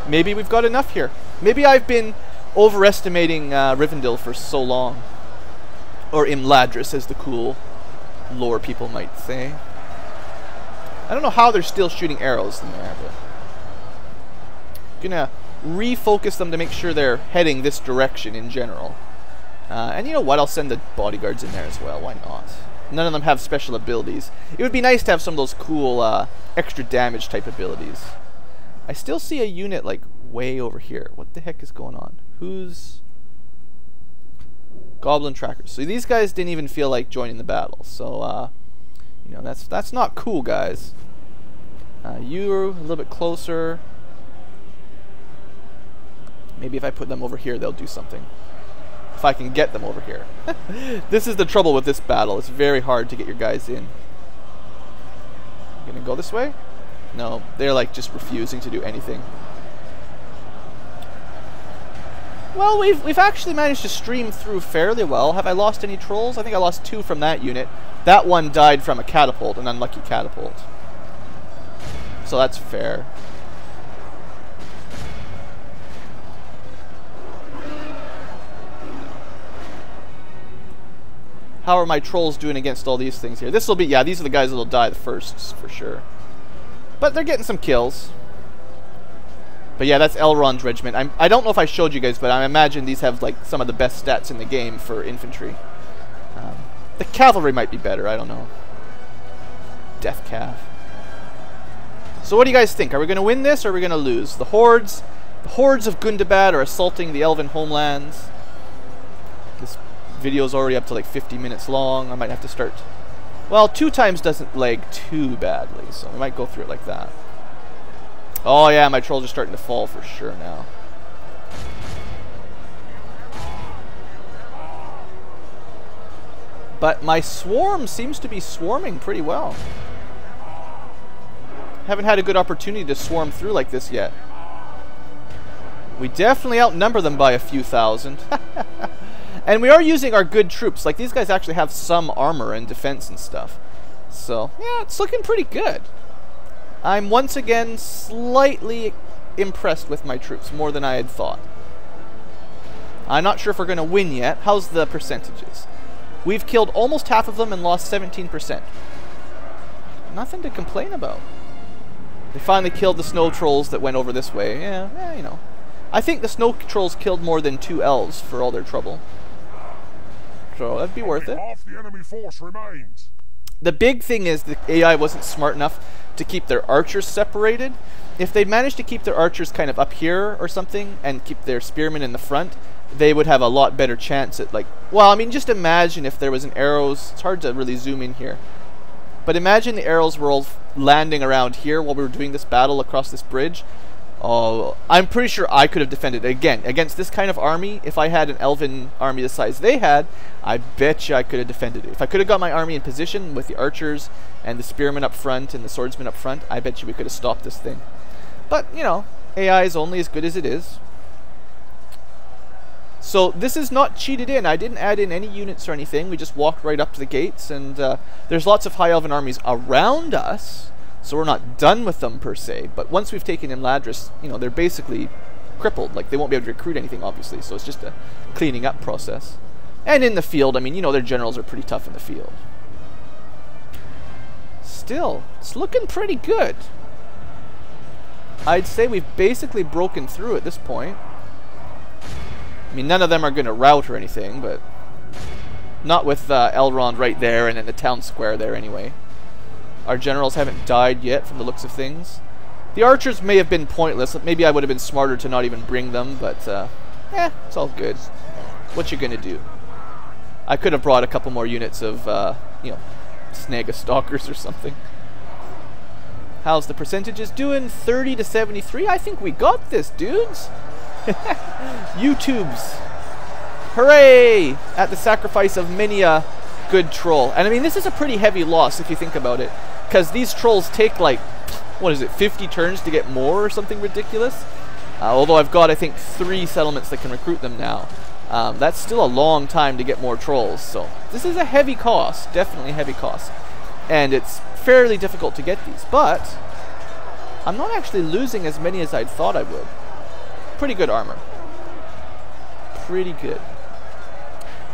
Maybe we've got enough here. Maybe I've been overestimating Rivendell for so long. Or Imladris, as the cool lore people might say. I don't know how they're still shooting arrows in there, but I'm gonna refocus them to make sure they're heading this direction in general. And you know what? I'll send the bodyguards in there as well. Why not? None of them have special abilities. It would be nice to have some of those cool extra damage type abilities. I still see a unit like way over here. What the heck is going on? Who's Goblin Trackers? So these guys didn't even feel like joining the battle. So you know, that's not cool, guys. You're a little bit closer. Maybe if I put them over here, they'll do something. If I can get them over here. This is the trouble with this battle. It's very hard to get your guys in. Gonna go this way? No, they're like just refusing to do anything. Well, we've actually managed to stream through fairly well. Have I lost any trolls? I think I lost 2 from that unit. That one died from a catapult, an unlucky catapult. So that's fair. How are my trolls doing against all these things here? This will be, yeah, these are the guys that will die the first, for sure. But they're getting some kills. But yeah, that's Elrond's regiment. I don't know if I showed you guys, but I imagine these have like some of the best stats in the game for infantry. The cavalry might be better, I don't know. Death Cav. So what do you guys think? Are we going to win this or are we going to lose? The hordes of Gundabad are assaulting the elven homelands. This video is already up to like 50 minutes long. I might have to start. Well, 2 times doesn't lag too badly, so we might go through it like that. Oh yeah, my trolls are starting to fall for sure now. But my swarm seems to be swarming pretty well. Haven't had a good opportunity to swarm through like this yet. We definitely outnumber them by a few thousand. And we are using our good troops. Like, these guys actually have some armor and defense and stuff. So, yeah, it's looking pretty good. I'm once again slightly impressed with my troops, more than I had thought. I'm not sure if we're going to win yet. How's the percentages? We've killed almost half of them and lost 17%. Nothing to complain about. They finally killed the snow trolls that went over this way. Yeah, you know. I think the snow trolls killed more than 2 elves for all their trouble. So that'd be worth it.
Half the enemy force remains.
The big thing is the AI wasn't smart enough to keep their archers separated. If they managed to keep their archers kind of up here or something and keep their spearmen in the front, they would have a lot better chance at, like, well, I mean, just imagine if there was an arrows. It's hard to really zoom in here. But imagine the arrows were all landing around here while we were doing this battle across this bridge. Oh, I'm pretty sure I could have defended it. Again, against this kind of army. If I had an elven army the size they had, I bet you I could have defended it. If I could have got my army in position with the archers and the spearmen up front and the swordsmen up front, I bet you we could have stopped this thing. But, you know, AI is only as good as it is. So this is not cheated in. I didn't add in any units or anything. We just walked right up to the gates, and there's lots of high elven armies around us, so we're not done with them per se. But once we've taken Imladris, you know, they're basically crippled. Like, they won't be able to recruit anything, obviously, so it's just a cleaning up process. And in the field, I mean, you know, their generals are pretty tough in the field. Still, it's looking pretty good. I'd say we've basically broken through at this point. I mean, none of them are going to rout or anything, but not with Elrond right there and in the town square there anyway. Our generals haven't died yet from the looks of things. The archers may have been pointless. Maybe I would have been smarter to not even bring them, but it's all good. What you gonna do? I could have brought a couple more units of, you know, snag of stalkers or something. How's the percentages doing? 30 to 73? I think we got this, dudes. YouTubes. Hooray! At the sacrifice of many a good troll. And I mean, this is a pretty heavy loss if you think about it. Because these trolls take like, what is it, 50 turns to get more or something ridiculous? Although I've got, I think, 3 settlements that can recruit them now. That's still a long time to get more trolls. So this is a heavy cost. Definitely a heavy cost. And it's fairly difficult to get these. But I'm not actually losing as many as I'd thought I would. Pretty good armor. Pretty good.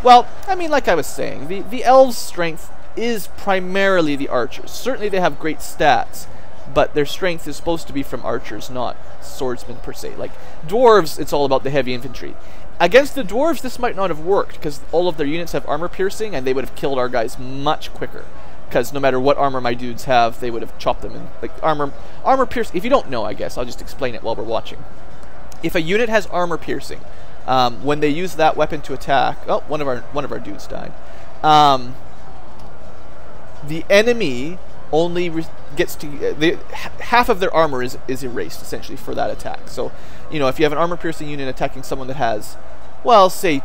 Well, I mean, like I was saying, the elves' strength is primarily the archers. Certainly they have great stats, but their strength is supposed to be from archers, not swordsmen per se. Like, dwarves, it's all about the heavy infantry. Against the dwarves, this might not have worked, because all of their units have armor piercing, and they would have killed our guys much quicker. Because no matter what armor my dudes have, they would have chopped them in. Like, armor piercing, if you don't know, I guess, I'll just explain it while we're watching. If a unit has armor piercing, when they use that weapon to attack, oh, one of our dudes died. The enemy only gets to half of their armor is erased essentially for that attack. So, you know, if you have an armor piercing unit attacking someone that has, well, say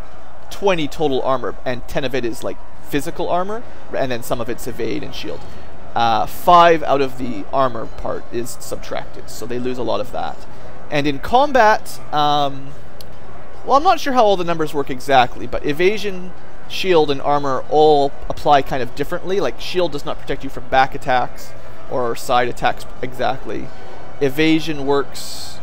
20 total armor, and 10 of it is like physical armor, and then some of it's evade and shield. 5 out of the armor part is subtracted, so they lose a lot of that. And in combat, well, I'm not sure how all the numbers work exactly, but evasion, shield, and armor all apply kind of differently. Like, shield does not protect you from back attacks or side attacks exactly. Evasion works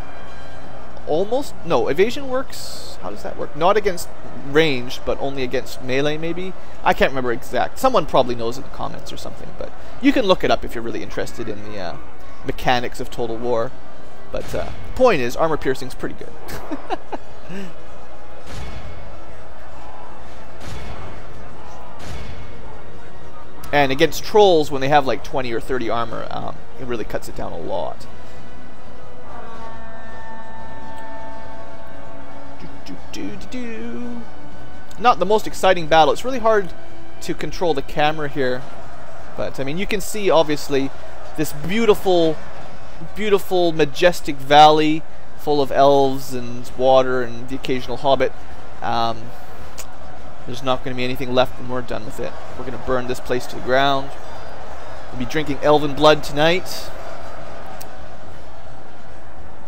almost... No, evasion works How does that work? Not against ranged, but only against melee, maybe? I can't remember exact. Someone probably knows in the comments or something, but you can look it up if you're really interested in the mechanics of Total War. But the point is, armor piercing's pretty good. And against trolls, when they have like 20 or 30 armor, it really cuts it down a lot. Not the most exciting battle. It's really hard to control the camera here. But, I mean, you can see, obviously, this beautiful, beautiful, majestic valley full of elves and water and the occasional hobbit. There's not going to be anything left when we're done with it. We're going to burn this place to the ground. We'll be drinking elven blood tonight.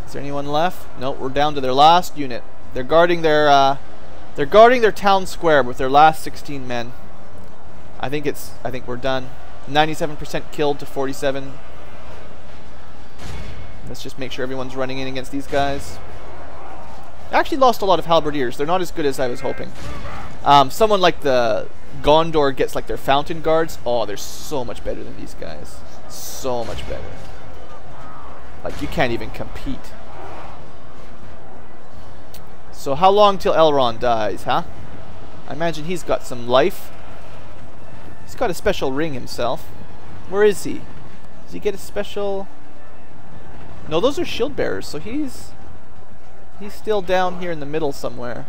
Is there anyone left? No, we're down to their last unit. They're guarding their town square with their last 16 men. I think we're done. 97% killed to 47. Let's just make sure everyone's running in against these guys. I actually lost a lot of halberdiers. They're not as good as I was hoping. Someone like the Gondor gets like their fountain guards. Oh, they're so much better than these guys. So much better. Like, you can't even compete. So how long till Elrond dies, huh? I imagine he's got some life. He's got a special ring himself. Where is he? Does he get a special... No, those are shield bearers, so he's still down here in the middle somewhere.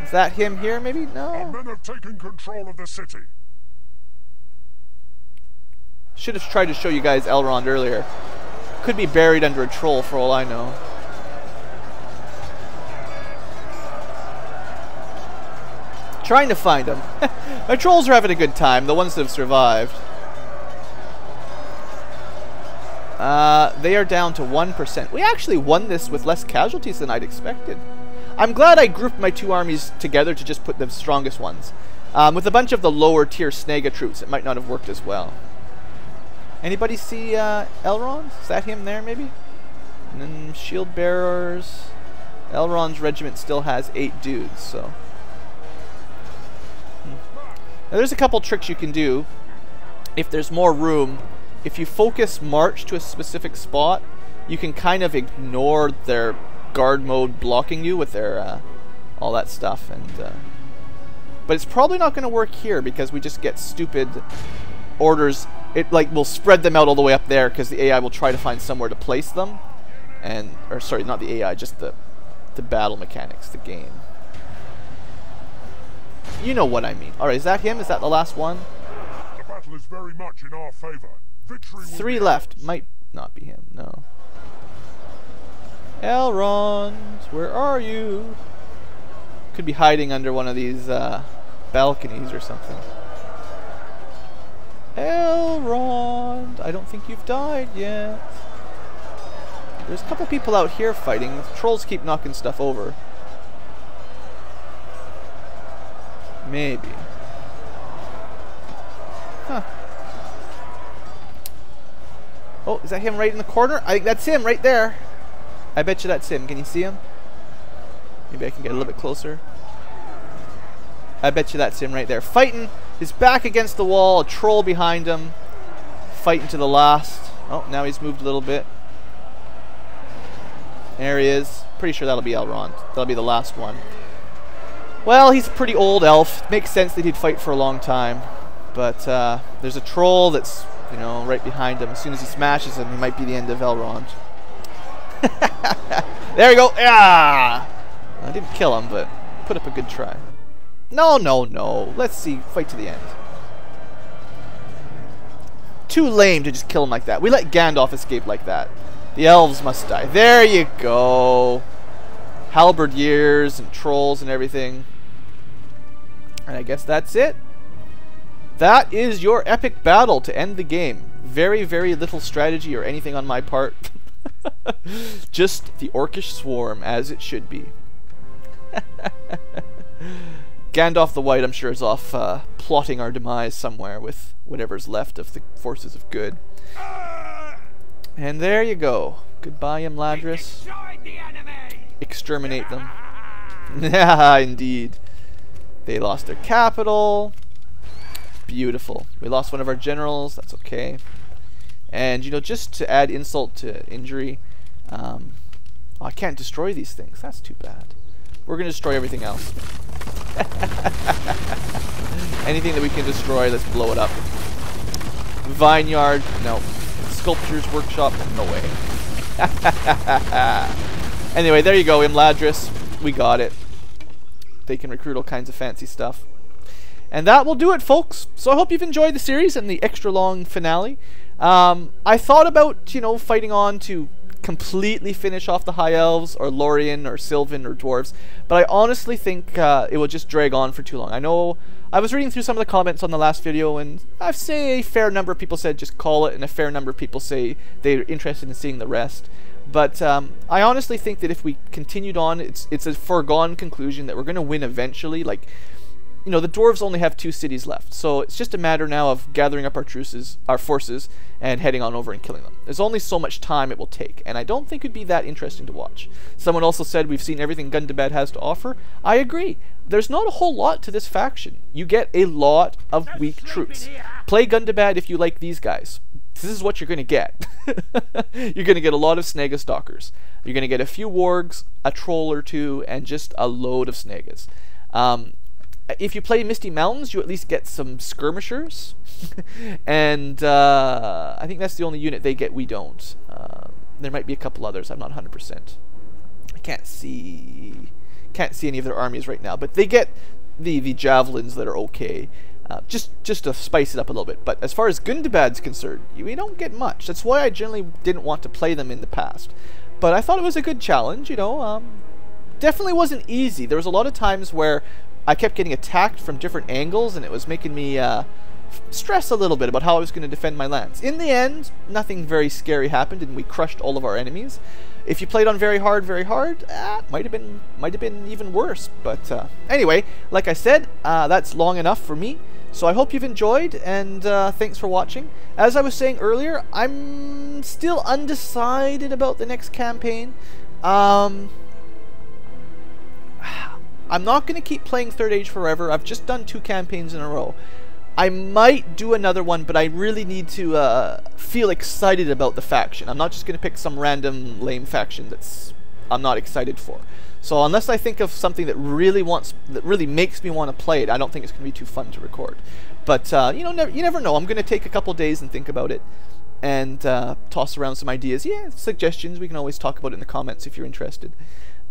Is that him here, maybe? No.
Our men have taken control of the city.
Should have tried to show you guys Elrond earlier. Could be buried under a troll for all I know. Trying to find him. My trolls are having a good time, the ones that have survived. They are down to 1%. We actually won this with less casualties than I'd expected. I'm glad I grouped my two armies together to just put the strongest ones. With a bunch of the lower tier Snega troops, it might not have worked as well. Anybody see Elrond? Is that him there, maybe? And then shield bearers. Elrond's regiment still has 8 dudes, so... Now there's a couple tricks you can do if there's more room. If you focus march to a specific spot, you can kind of ignore their guard mode blocking you with their all that stuff. And but it's probably not going to work here because we just get stupid orders. It like will spread them out all the way up there because the AI will try to find somewhere to place them. And or sorry, not the AI, just the battle mechanics, the game. You know what I mean. Alright, is that him? Is that the last one?
The battle is very much in our favor. Victory will
3 left. Ours. Might not be him, no. Elrond, where are you? Could be hiding under one of these balconies or something. Elrond, I don't think you've died yet. There's a couple people out here fighting. The trolls keep knocking stuff over. Maybe. Huh. Oh, is that him right in the corner? I think that's him right there. I bet you that's him. Can you see him? Maybe I can get a little bit closer. I bet you that's him right there. Fighting. His back against the wall. A troll behind him. Fighting to the last. Oh, now he's moved a little bit. There he is. Pretty sure that'll be Elrond. That'll be the last one. Well, he's a pretty old elf. Makes sense that he'd fight for a long time. But there's a troll that's, you know, right behind him. As soon as he smashes him, he might be the end of Elrond. There we go. Yeah! I didn't kill him, but put up a good try. No, no, no. Let's see. Fight to the end. Too lame to just kill him like that. We let Gandalf escape like that. The elves must die. There you go. Halberdiers and trolls and everything. And I guess that's it. That is your epic battle to end the game. Very, very little strategy or anything on my part. Just the orcish swarm as it should be. Gandalf the White, I'm sure, is off plotting our demise somewhere with whatever's left of the forces of good. And there you go. Goodbye, Imladris. Exterminate them. Yeah, indeed. They lost their capital. Beautiful. We lost one of our generals. That's okay. And, you know, just to add insult to injury, oh, I can't destroy these things. That's too bad. We're going to destroy everything else. Anything that we can destroy, let's blow it up. Vineyard, no. Sculptures Workshop, no way. Anyway, there you go, Imladris. We got it. They can recruit all kinds of fancy stuff. And that will do it, folks. So I hope you've enjoyed the series and the extra long finale. I thought about, you know, fighting on to completely finish off the High Elves or Lorien or Sylvan or Dwarves, but I honestly think it will just drag on for too long. I know I was reading through some of the comments on the last video, and I'd say a fair number of people said just call it, and a fair number of people say they're interested in seeing the rest. But I honestly think that if we continued on, it's a foregone conclusion that we're going to win eventually. Like, you know, the dwarves only have 2 cities left, so it's just a matter now of gathering up our forces and heading on over and killing them. There's only so much time it will take, and I don't think it'd be that interesting to watch. Someone also said we've seen everything Gundabad has to offer. I agree. There's not a whole lot to this faction. You get a lot of weak troops. Play Gundabad if you like these guys. This is what you're going to get. You're going to get a lot of Snega stalkers. You're going to get a few wargs, a troll or 2, and just a load of Snegas. If you play Misty Mountains, you at least get some skirmishers. And I think that's the only unit they get we don't. There might be a couple others. I'm not 100%. I can't see any of their armies right now. But they get the javelins that are okay. Just to spice it up a little bit. But as far as Gundabad's concerned, we don't get much. That's why I generally didn't want to play them in the past. But I thought it was a good challenge, you know. Definitely wasn't easy. There was a lot of times where I kept getting attacked from different angles, and it was making me stress a little bit about how I was going to defend my lands. In the end, nothing very scary happened, and we crushed all of our enemies. If you played on very hard, might have been even worse. But anyway, like I said, that's long enough for me. So I hope you've enjoyed, and thanks for watching. As I was saying earlier, I'm still undecided about the next campaign. I'm not going to keep playing Third Age forever. I've just done 2 campaigns in a row. I might do another one, but I really need to feel excited about the faction. I'm not just going to pick some random lame faction I'm not excited for. So unless I think of something that really makes me want to play it, I don't think it's going to be too fun to record. But you know, you never know. I'm going to take a couple days and think about it, and toss around some ideas. Yeah, suggestions. We can always talk about it in the comments if you're interested.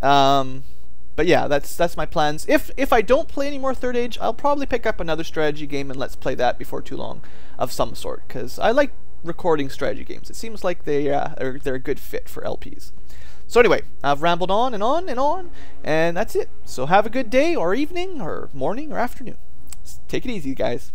But yeah, that's my plans. If I don't play any more Third Age, I'll probably pick up another strategy game and let's play that before too long of some sort, because I like recording strategy games. It seems like they're a good fit for LPs. So anyway, I've rambled on and on and on, and that's it. So have a good day or evening or morning or afternoon. Take it easy, guys.